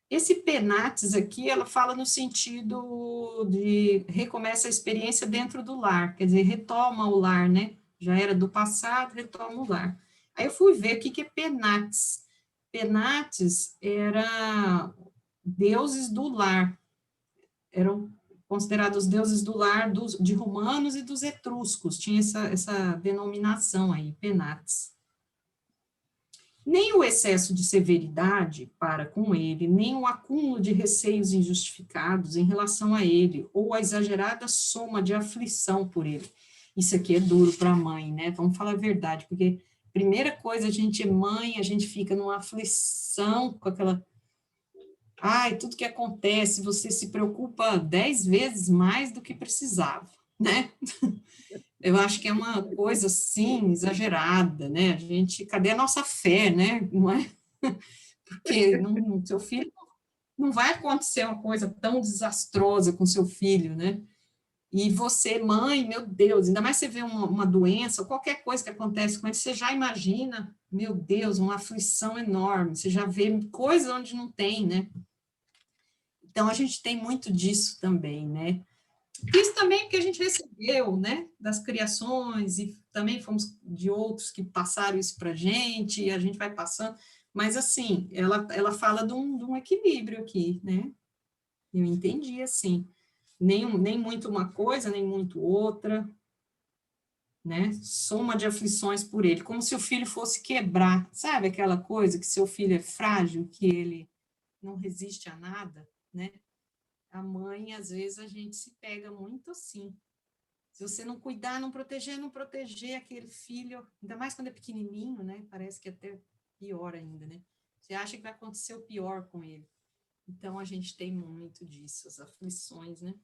Esse penates aqui, ela fala no sentido de recomeça a experiência dentro do lar, quer dizer, retoma o lar, né? Já era do passado, retoma o lar. Aí eu fui ver o que é penates. Penates era deuses do lar, eram considerados deuses do lar de romanos e dos etruscos, tinha essa denominação aí, penates. Nem o excesso de severidade para com ele, nem o acúmulo de receios injustificados em relação a ele, ou a exagerada soma de aflição por ele. Isso aqui é duro para a mãe, né? Vamos falar a verdade, porque primeira coisa, a gente é mãe, a gente fica numa aflição com aquela... Ai, tudo que acontece, você se preocupa 10 vezes mais do que precisava, né? Eu acho que é uma coisa, assim, exagerada, né? A gente, cadê a nossa fé, né? Não é? Porque seu filho não vai acontecer uma coisa tão desastrosa com seu filho, né? E você, mãe, meu Deus, ainda mais você vê uma doença, qualquer coisa que acontece com ele, você já imagina, meu Deus, uma aflição enorme, você já vê coisas onde não tem, né? Então, a gente tem muito disso também, né? Isso também porque a gente recebeu, né, das criações, e também fomos de outros que passaram isso para a gente, e a gente vai passando, mas, assim, ela fala de um equilíbrio aqui, né? Eu entendi, assim, nem muito uma coisa, nem muito outra, né? Soma de aflições por ele, como se o filho fosse quebrar, sabe aquela coisa que seu filho é frágil, que ele não resiste a nada, né? A mãe, às vezes, a gente se pega muito assim. Se você não cuidar, não proteger aquele filho, ainda mais quando é pequenininho, né? Parece que é até pior ainda, né? Você acha que vai acontecer o pior com ele. Então, a gente tem muito disso, as aflições, né?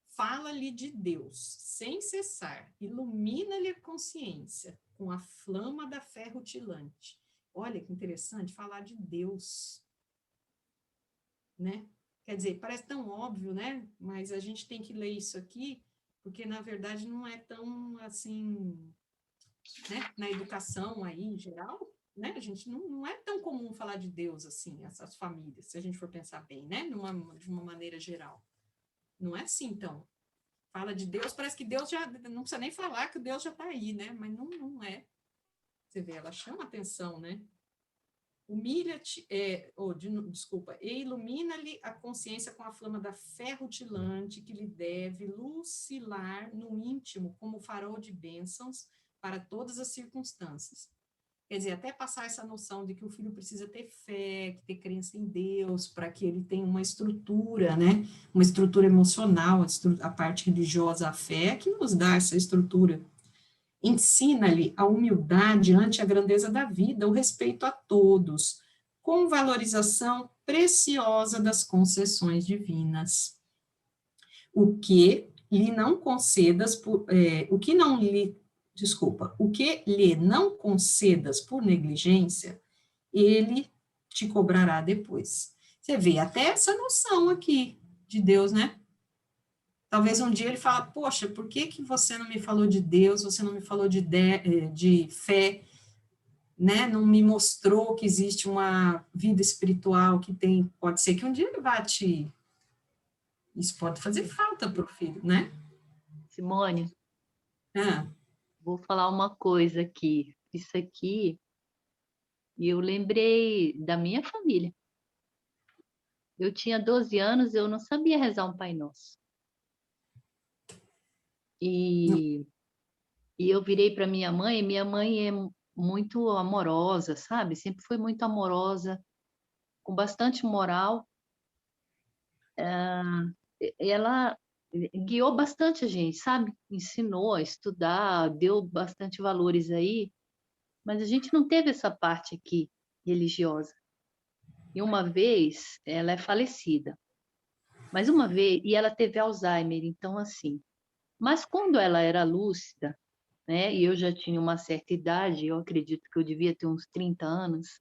Fala-lhe de Deus, sem cessar, ilumina-lhe a consciência com a flama da fé rutilante. Olha que interessante, falar de Deus, né? Quer dizer, parece tão óbvio, né? Mas a gente tem que ler isso aqui, porque, na verdade, não é tão, assim, né? Na educação aí, em geral, né? A gente não é tão comum falar de Deus, assim, essas famílias, se a gente for pensar bem, né? De uma maneira geral. Não é assim, então. Fala de Deus, parece que Deus já, não precisa nem falar que Deus já está aí, né? Mas não é. Você vê, ela chama atenção, né? Humilha-te, desculpa, e ilumina-lhe a consciência com a flama da fé rutilante que lhe deve lucilar no íntimo como farol de bênçãos para todas as circunstâncias. Quer dizer, até passar essa noção de que o filho precisa ter fé, ter crença em Deus, para que ele tenha uma estrutura, né? Uma estrutura emocional, a parte religiosa, a fé, que nos dá essa estrutura. Ensina-lhe a humildade ante a grandeza da vida, o respeito a todos, com valorização preciosa das concessões divinas. O que lhe não concedas o que lhe não concedas por negligência, ele te cobrará depois. Você vê até essa noção aqui de Deus, né? Talvez um dia ele fala, poxa, por que você não me falou de Deus, você não me falou de fé, né? Não me mostrou que existe uma vida espiritual que tem, pode ser que um dia ele vá te... Isso pode fazer falta para o filho, né?
Simone,
Ah,
vou falar uma coisa aqui. Isso aqui, eu lembrei da minha família. Eu tinha 12 anos, eu não sabia rezar um Pai Nosso. E eu virei para minha mãe é muito amorosa, sabe? Sempre foi muito amorosa, com bastante moral. Ela guiou bastante a gente, sabe? Ensinou a estudar, deu bastante valores aí, mas a gente não teve essa parte aqui religiosa. E uma vez, ela é falecida, mas uma vez, e ela teve Alzheimer, então assim. Mas quando ela era lúcida, né, e eu já tinha uma certa idade, eu acredito que eu devia ter uns 30 anos,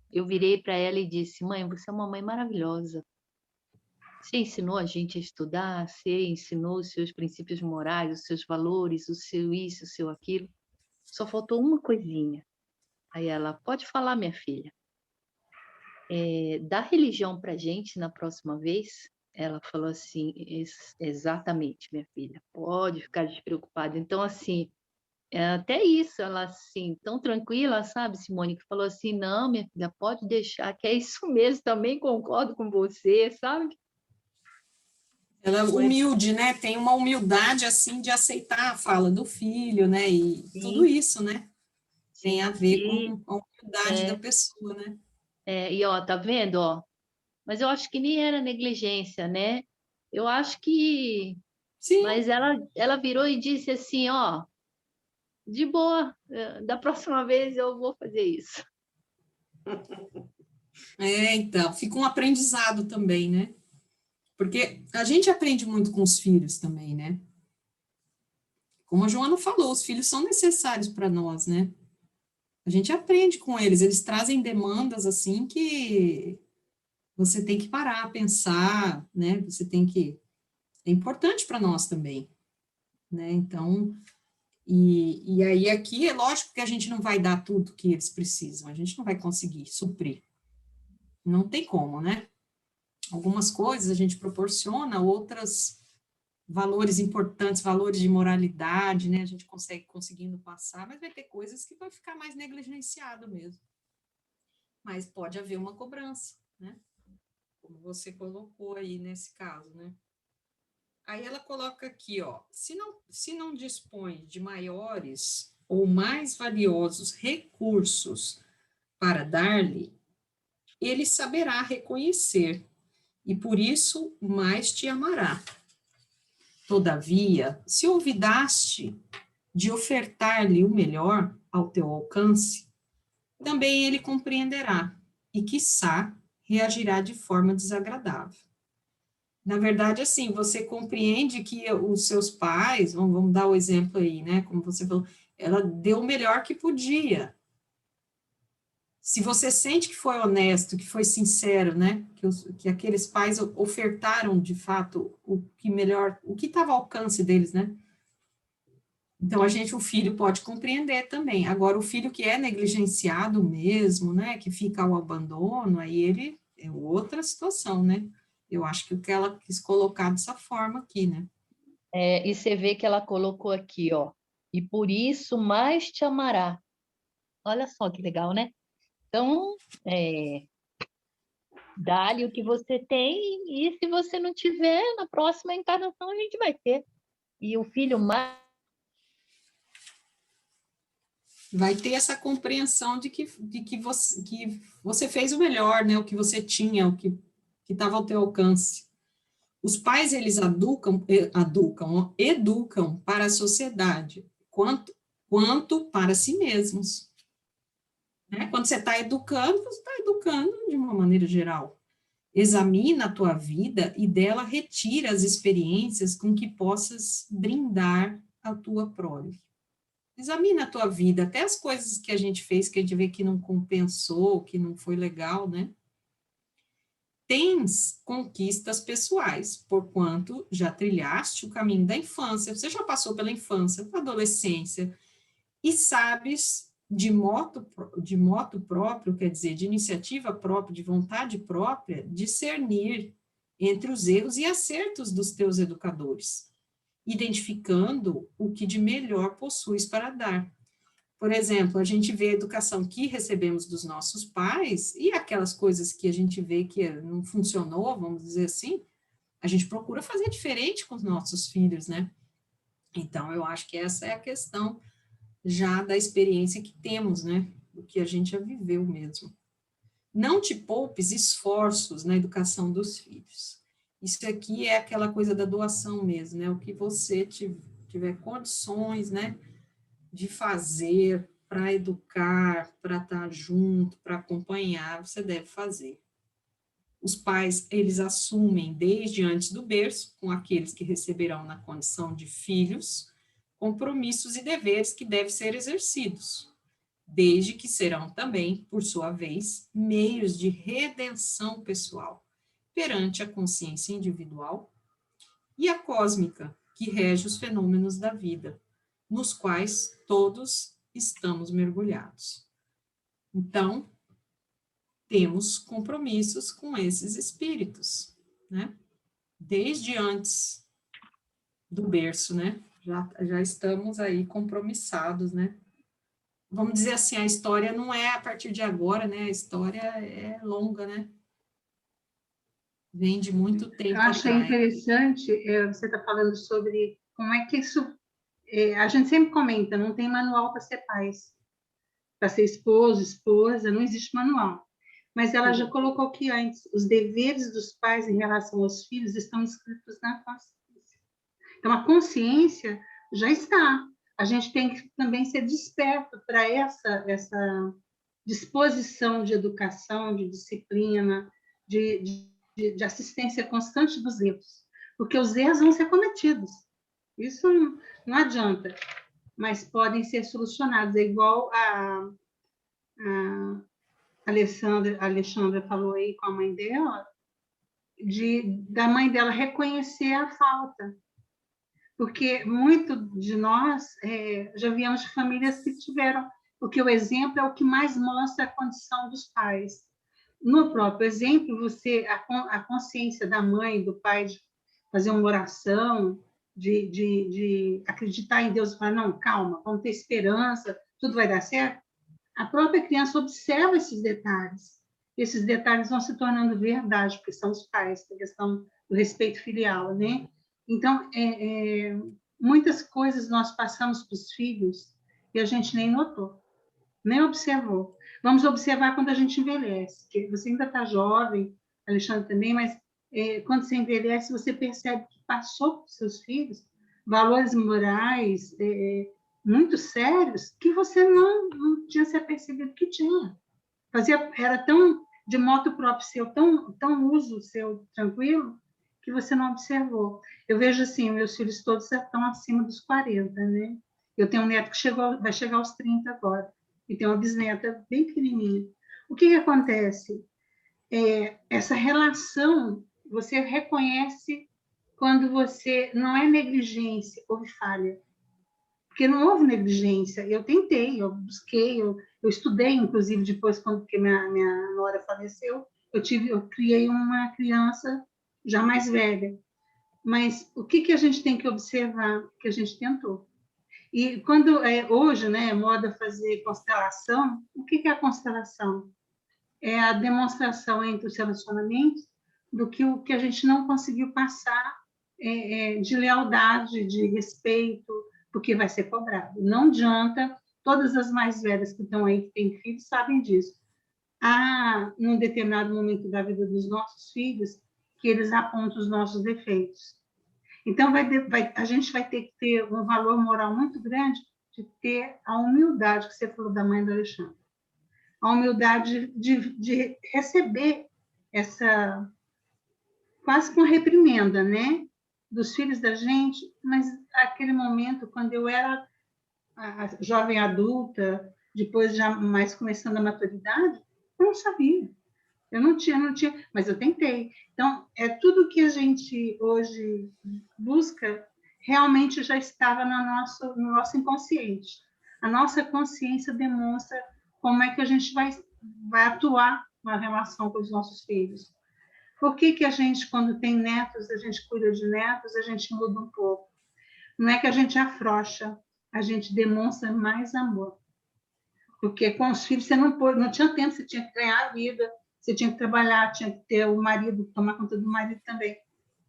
eu virei para ela e disse: Mãe, você é uma mãe maravilhosa. Você ensinou a gente a estudar, você ensinou os seus princípios morais, os seus valores, o seu isso, o seu aquilo. Só faltou uma coisinha. Aí ela: pode falar, minha filha. Dá religião para gente na próxima vez? Ela falou assim: exatamente, minha filha, pode ficar despreocupada. Então, assim, até isso, ela assim, tão tranquila, sabe, Simone, que falou assim: não, minha filha, pode deixar, que é isso mesmo, também concordo com você, sabe?
Ela é
Foi
humilde, né? Tem uma humildade, assim, de aceitar a fala do filho, né? E tudo
assim,
isso, né? Tem a
sim.
ver com a humildade da
É,
pessoa, né?
e ó, tá vendo, ó? Mas eu acho que nem era negligência, né? Eu acho que,
Sim,
mas ela virou e disse assim, ó, de boa, da próxima vez eu vou fazer isso.
então, fica um aprendizado também, né? Porque a gente aprende muito com os filhos também, né? Como a Joana falou, os filhos são necessários para nós, né? A gente aprende com eles trazem demandas assim que você tem que parar, pensar, né? Você tem que. É importante para nós também, né? Então, e aí aqui é lógico que a gente não vai dar tudo que eles precisam, a gente não vai conseguir suprir. Não tem como, né? Algumas coisas a gente proporciona, outras valores importantes, valores de moralidade, né? A gente conseguindo passar, mas vai ter coisas que vai ficar mais negligenciado mesmo. Mas pode haver uma cobrança, né? Como você colocou aí nesse caso, né? Aí ela coloca aqui, ó, se não dispõe de maiores ou mais valiosos recursos para dar-lhe, ele saberá reconhecer e por isso mais te amará. Todavia, se olvidaste de ofertar-lhe o melhor ao teu alcance, também ele compreenderá e, quiçá, reagirá de forma desagradável. Na verdade, assim, você compreende que os seus pais, vamos dar o exemplo aí, né? Como você falou, ela deu o melhor que podia. Se você sente que foi honesto, que foi sincero, né? Que aqueles pais ofertaram de fato o que melhor, o que estava ao alcance deles, né? Então, o filho pode compreender também. Agora, o filho que é negligenciado mesmo, né, que fica ao abandono, aí ele é outra situação, né? Eu acho que o que ela quis colocar dessa forma aqui, né?
E você vê que ela colocou aqui, ó, e por isso mais te amará. Olha só que legal, né? Então, dá-lhe o que você tem, e se você não tiver, na próxima encarnação a gente vai ter. E o filho mais.
Vai ter essa compreensão que você fez o melhor, né? O que você tinha, o que estava ao teu alcance. Os pais, eles educam para a sociedade, quanto para si mesmos. Né? Quando você está educando de uma maneira geral. Examina a tua vida e dela retira as experiências com que possas brindar a tua prole. Examina a tua vida, até as coisas que a gente fez, que a gente vê que não compensou, que não foi legal, né? Tens conquistas pessoais, porquanto já trilhaste o caminho da infância, você já passou pela infância, pela adolescência, e sabes de moto próprio, quer dizer, de iniciativa própria, de vontade própria, discernir entre os erros e acertos dos teus educadores, identificando o que de melhor possuis para dar. Por exemplo, a gente vê a educação que recebemos dos nossos pais e aquelas coisas que a gente vê que não funcionou, vamos dizer assim, a gente procura fazer diferente com os nossos filhos, né? Então, eu acho que essa é a questão já da experiência que temos, né? Do que a gente já viveu mesmo. Não te poupes esforços na educação dos filhos. Isso aqui é aquela coisa da doação mesmo, né? O que você tiver condições, né, de fazer para educar, para estar junto, para acompanhar, você deve fazer. Os pais, eles assumem desde antes do berço, com aqueles que receberão na condição de filhos, compromissos e deveres que devem ser exercidos, desde que serão também, por sua vez, meios de redenção pessoal perante a consciência individual e a cósmica, que rege os fenômenos da vida, nos quais todos estamos mergulhados. Então, temos compromissos com esses espíritos, né? Desde antes do berço, né? Já estamos aí compromissados, né? Vamos dizer assim, a história não é a partir de agora, né? A história é longa, né? Vem de muito tempo
Eu achei
atrás.
interessante, você está falando sobre como é que isso... a gente sempre comenta, não tem manual para ser pais, para ser esposo, esposa, não existe manual. Mas ela já colocou que antes, os deveres dos pais em relação aos filhos estão escritos na consciência. Então, a consciência já está. A gente tem que também ser desperto para essa disposição de educação, de disciplina, de assistência constante dos erros. Porque os erros vão ser cometidos. Isso não adianta. Mas podem ser solucionados. É igual a Alexandra falou aí com a mãe dela, da mãe dela reconhecer a falta. Porque muito de nós já viemos de famílias que tiveram, porque o exemplo é o que mais mostra a condição dos pais. No próprio exemplo, a consciência da mãe, do pai, de fazer uma oração, de acreditar em Deus e falar, não, calma, vamos ter esperança, tudo vai dar certo. A própria criança observa esses detalhes vão se tornando verdade, porque são os pais, a questão do respeito filial, né? Então, muitas coisas nós passamos para os filhos e a gente nem notou, nem observou. Vamos observar quando a gente envelhece, porque você ainda está jovem, Alexandre também, mas quando você envelhece, você percebe que passou para os seus filhos valores morais muito sérios que você não tinha se apercebido que tinha. Era tão de moto próprio seu, tão uso seu tranquilo, que você não observou. Eu vejo assim, meus filhos todos estão acima dos 40, né? Eu tenho um neto que vai chegar aos 30 agora, e tenho uma bisneta bem pequenininha. O que acontece? Essa relação, você reconhece quando você não é negligência, houve falha. Porque não houve negligência. Eu tentei, eu busquei, eu estudei, inclusive, depois, quando minha nora faleceu, eu criei uma criança já mais velha. Mas o que a gente tem que observar? Que a gente tentou. E quando hoje, né, é moda fazer constelação, o que é a constelação? É a demonstração entre os relacionamentos do que o que a gente não conseguiu passar de lealdade, de respeito, porque vai ser cobrado. Não adianta, todas as mais velhas que estão aí, que têm filhos, sabem disso. Há, num determinado momento da vida dos nossos filhos, que eles apontam os nossos defeitos. Então, a gente vai ter que ter um valor moral muito grande de ter a humildade, que você falou da mãe do Alexandre. A humildade de receber essa, quase com reprimenda, né? Dos filhos da gente, mas aquele momento, quando eu era a jovem adulta, depois já mais começando a maturidade, eu não sabia. Eu não tinha, mas eu tentei. Então, tudo que a gente hoje busca realmente já estava no nosso inconsciente. A nossa consciência demonstra como é que a gente vai atuar na relação com os nossos filhos. Por que a gente, quando tem netos, a gente cuida de netos, a gente muda um pouco? Não é que a gente afrouxa, a gente demonstra mais amor. Porque com os filhos você não tinha tempo, você tinha que ganhar a vida, você tinha que trabalhar, tinha que ter o marido, tomar conta do marido também.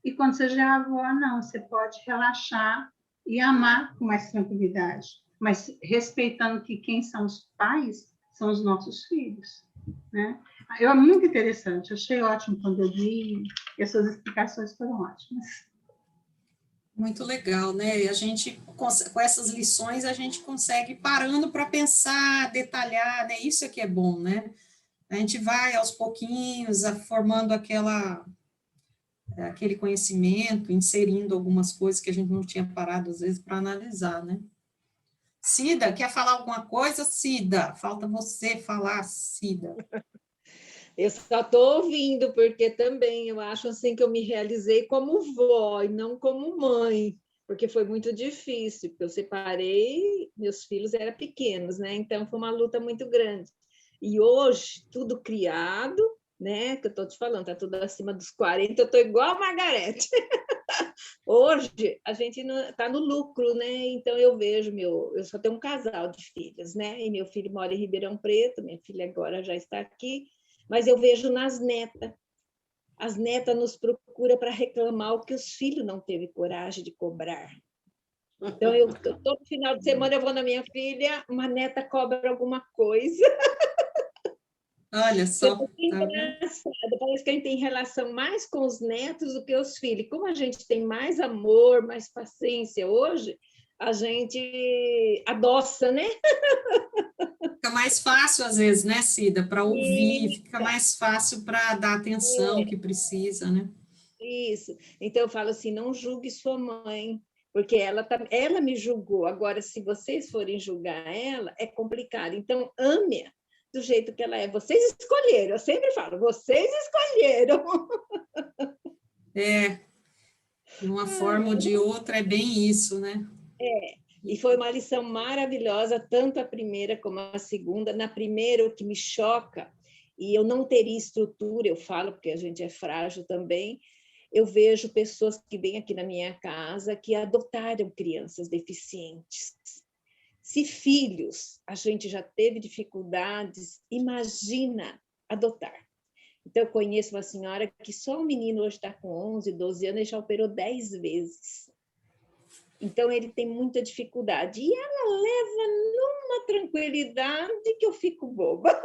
E quando você já é avó, não, você pode relaxar e amar com mais tranquilidade. mas respeitando que quem são os pais são os nossos filhos, né? É muito interessante, achei ótimo quando eu li, e as suas explicações foram ótimas.
Muito legal, né? E a gente, com essas lições, a gente consegue ir parando para pensar, detalhar, né? Isso é que é bom, né? A gente vai aos pouquinhos formando aquele conhecimento, inserindo algumas coisas que a gente não tinha parado, às vezes, para analisar, né? Cida, quer falar alguma coisa? Cida, falta você falar, Cida.
Eu só estou ouvindo, porque também eu acho assim que eu me realizei como vó e não como mãe, porque foi muito difícil, porque eu separei, meus filhos eram pequenos, né? Então foi uma luta muito grande. E hoje, tudo criado, né? Que eu estou te falando, está tudo acima dos 40, eu estou igual a Margarete. Hoje a gente está no lucro, né? Então eu vejo eu só tenho um casal de filhos, né? E meu filho mora em Ribeirão Preto, minha filha agora já está aqui, mas eu vejo nas netas. As netas nos procuram para reclamar o que os filhos não teve coragem de cobrar. Então todo final de semana eu vou na minha filha, uma neta cobra alguma coisa.
Olha
Isso é
só,
muito
tá vendo?
engraçado. Parece que a gente tem relação mais com os netos do que os filhos. Como a gente tem mais amor, mais paciência hoje, a gente adoça, né?
Fica mais fácil, às vezes, né, Cida, para ouvir, fica mais fácil para dar atenção que precisa, né?
Isso. Então eu falo assim, não julgue sua mãe, porque ela me julgou. Agora, se vocês forem julgar ela, é complicado. Então, ame-a do jeito que ela é. Vocês escolheram, eu sempre falo, vocês escolheram.
É, de uma forma ou de outra é bem isso, né?
E foi uma lição maravilhosa, tanto a primeira como a segunda. Na primeira, o que me choca, e eu não teria estrutura, eu falo, porque a gente é frágil também, eu vejo pessoas que vêm aqui na minha casa que adotaram crianças deficientes. Se filhos, a gente já teve dificuldades, imagina adotar. Então, eu conheço uma senhora que só o menino hoje está com 11, 12 anos e já operou 10 vezes. Então, ele tem muita dificuldade. E ela leva numa tranquilidade que eu fico boba.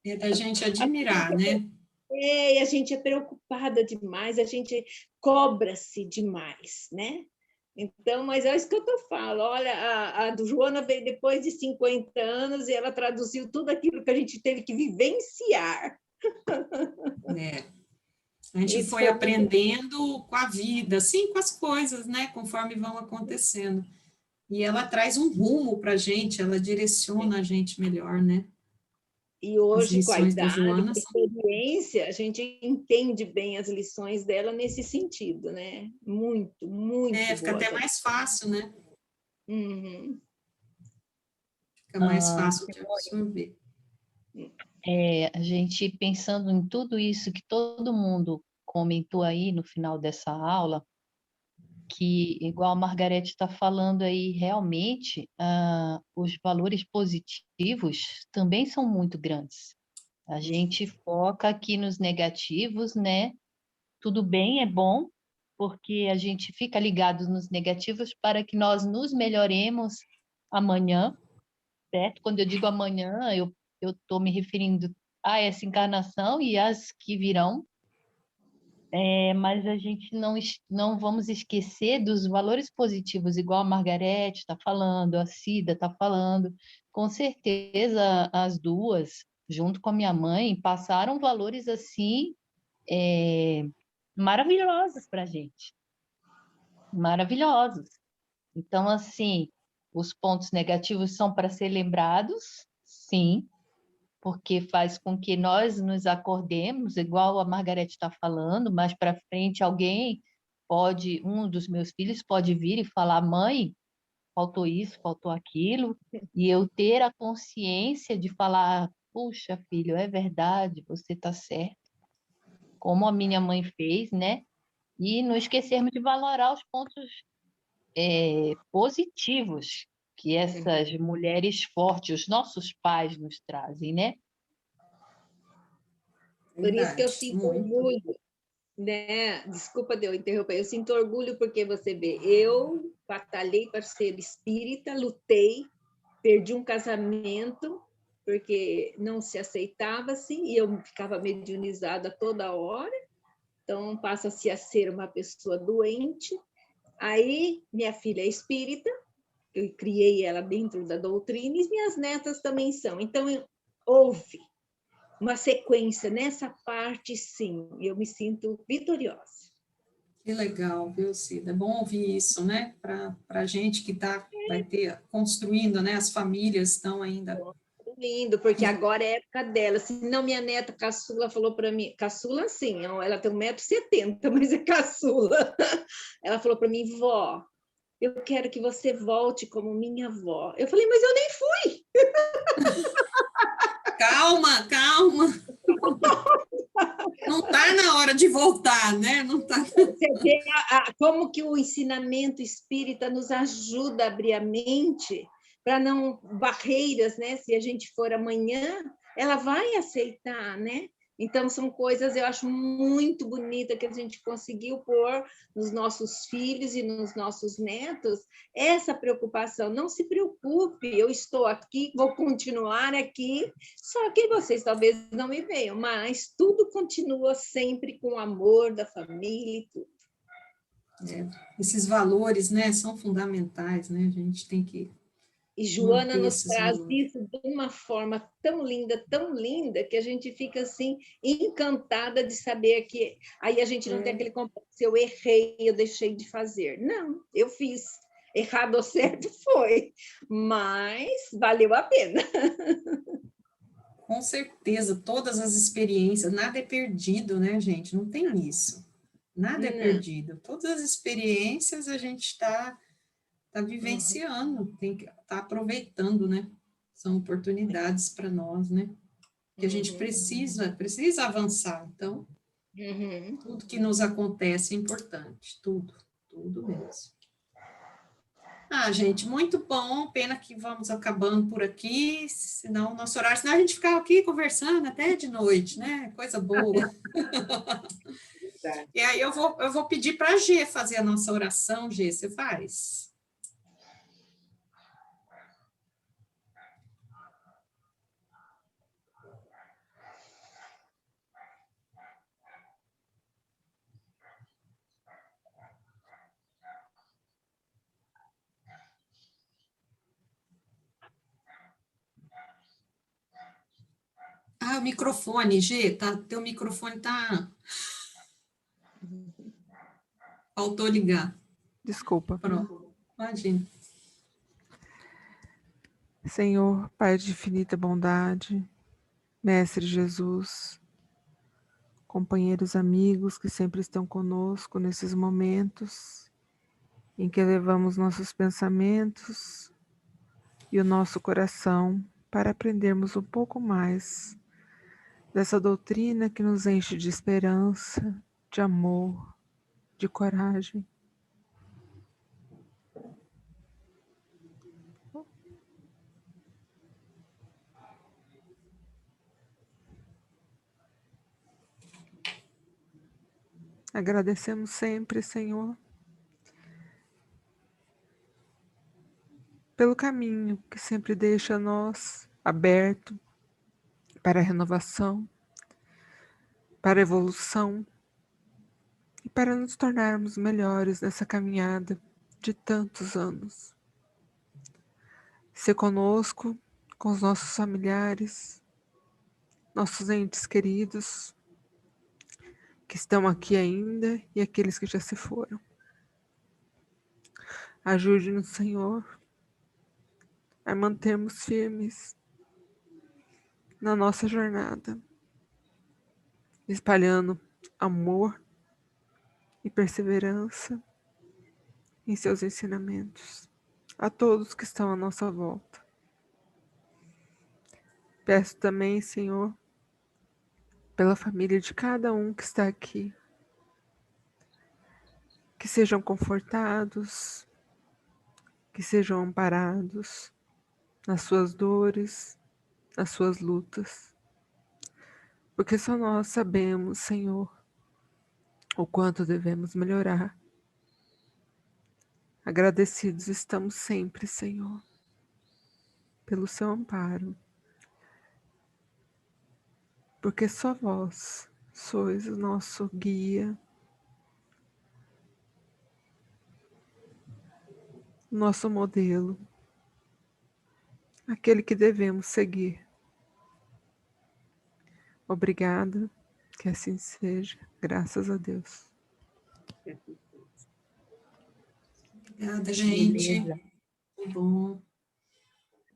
É da gente admirar, né?
E a gente é preocupada demais, a gente cobra-se demais, né? Então, mas é isso que eu falo. Olha, a do Joana veio depois de 50 anos e ela traduziu tudo aquilo que a gente teve que vivenciar.
É. A gente
Isso
foi
foi
aprendendo com a vida, assim, com as coisas, né? Conforme vão acontecendo. E ela traz um rumo para a gente, ela direciona a gente melhor, né?
E
As
hoje, com a
lições da
idade, com
Joana
a
são...
experiência, a gente entende bem as lições dela nesse sentido, né? Muito, muito
Fica até
boas.
mais fácil, né?
Uhum.
Fica mais fácil de absorver.
A gente pensando em tudo isso que todo mundo comentou aí no final dessa aula, que, igual a Margarete está falando aí, realmente, os valores positivos também são muito grandes. A gente foca aqui nos negativos, né? Tudo bem, é bom, porque a gente fica ligado nos negativos para que nós nos melhoremos amanhã, certo? Quando eu digo amanhã, eu estou me referindo a essa encarnação e as que virão, mas a gente não vamos esquecer dos valores positivos, igual a Margarete está falando, a Cida está falando. Com certeza, as duas, junto com a minha mãe, passaram valores assim maravilhosos para a gente. Maravilhosos. Então, assim, os pontos negativos são para ser lembrados, sim, porque faz com que nós nos acordemos, igual a Margarete está falando, mais para frente um dos meus filhos pode vir e falar, mãe, faltou isso, faltou aquilo, e eu ter a consciência de falar, puxa, filho, é verdade, você está certo, como a minha mãe fez, né? E não esquecermos de valorar os pontos positivos que essas mulheres fortes, os nossos pais nos trazem, né?
Por isso que eu
Verdade,
sinto
muito.
orgulho, né? Desculpa de eu interromper, eu sinto orgulho porque você vê, eu batalhei para ser espírita, lutei, perdi um casamento, porque não se aceitava assim, e eu ficava mediunizada toda hora, então passa-se a ser uma pessoa doente. Aí, minha filha é espírita, eu criei ela dentro da doutrina, e minhas netas também são. Então, houve uma sequência nessa parte, sim, eu me sinto vitoriosa.
Que legal, viu, Cida? É bom ouvir isso, né? Para a gente que vai ter, construindo, né? As famílias estão ainda.
Lindo, porque agora é época dela. Senão, minha neta caçula falou para mim, caçula sim, ela tem 1,70 m, mas é caçula. Ela falou para mim, vó, eu quero que você volte como minha avó. Eu falei, mas eu nem fui.
Calma, calma. Não está na hora de voltar, né? Não tá.
Você vê como que o ensinamento espírita nos ajuda a abrir a mente para não barreiras, né? Se a gente for amanhã, ela vai aceitar, né? Então são coisas eu acho muito bonita que a gente conseguiu pôr nos nossos filhos e nos nossos netos essa preocupação. Não se preocupe, eu estou aqui, vou continuar aqui, só que vocês talvez não me vejam, mas tudo continua sempre com o amor da família e tudo.
Esses valores, né, são fundamentais, né? A gente tem que
E Joana
manter
nos
esses
traz
valores.
isso de uma forma tão linda, que a gente fica assim, encantada de saber que aí a gente não tem aquele complexo, eu errei, eu deixei de fazer. Não, eu fiz. Errado ou certo foi, mas valeu a pena.
Com certeza, todas as experiências, nada é perdido, né, gente? Não tem isso. Nada é
Não.
perdido. Todas as experiências a gente está vivenciando, tem que estar aproveitando, né? São oportunidades para nós, né? Que a gente precisa avançar. Então, tudo que nos acontece é importante, tudo mesmo. Ah, gente, muito bom. Pena que vamos acabando por aqui, senão o nosso horário, senão a gente ficava aqui conversando até de noite, né? Coisa boa. E aí eu vou pedir para a Gê fazer a nossa oração. Gê, você faz? Ah, o microfone, Gê, teu microfone tá... Faltou ligar.
Desculpa.
Pronto, imagina.
Senhor, Pai de infinita bondade, Mestre Jesus, companheiros amigos que sempre estão conosco nesses momentos em que elevamos nossos pensamentos e o nosso coração para aprendermos um pouco mais dessa doutrina que nos enche de esperança, de amor, de coragem. Agradecemos sempre, Senhor, pelo caminho que sempre deixa a nós aberto para a renovação, para a evolução e para nos tornarmos melhores nessa caminhada de tantos anos. Ser conosco, com os nossos familiares, nossos entes queridos, que estão aqui ainda e aqueles que já se foram. Ajude-nos, Senhor, a mantermos firmes na nossa jornada, espalhando amor e perseverança em seus ensinamentos a todos que estão à nossa volta. Peço também, Senhor, pela família de cada um que está aqui, que sejam confortados, que sejam amparados nas suas dores, nas suas lutas, porque só nós sabemos, Senhor, o quanto devemos melhorar Agradecidos estamos sempre, Senhor, pelo seu amparo, porque só vós sois o nosso guia, nosso modelo, aquele que devemos seguir. Obrigada, que assim seja, graças a Deus.
Obrigada, gente.
Beleza.
Muito bom.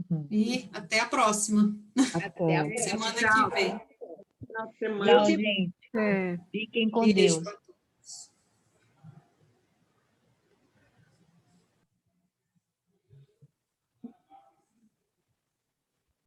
Uhum.
E até a próxima.
Até a
Semana
Tchau.
que vem.
Final de semana.
Tchau, gente.
É.
Fiquem com
Beijo.
Deus.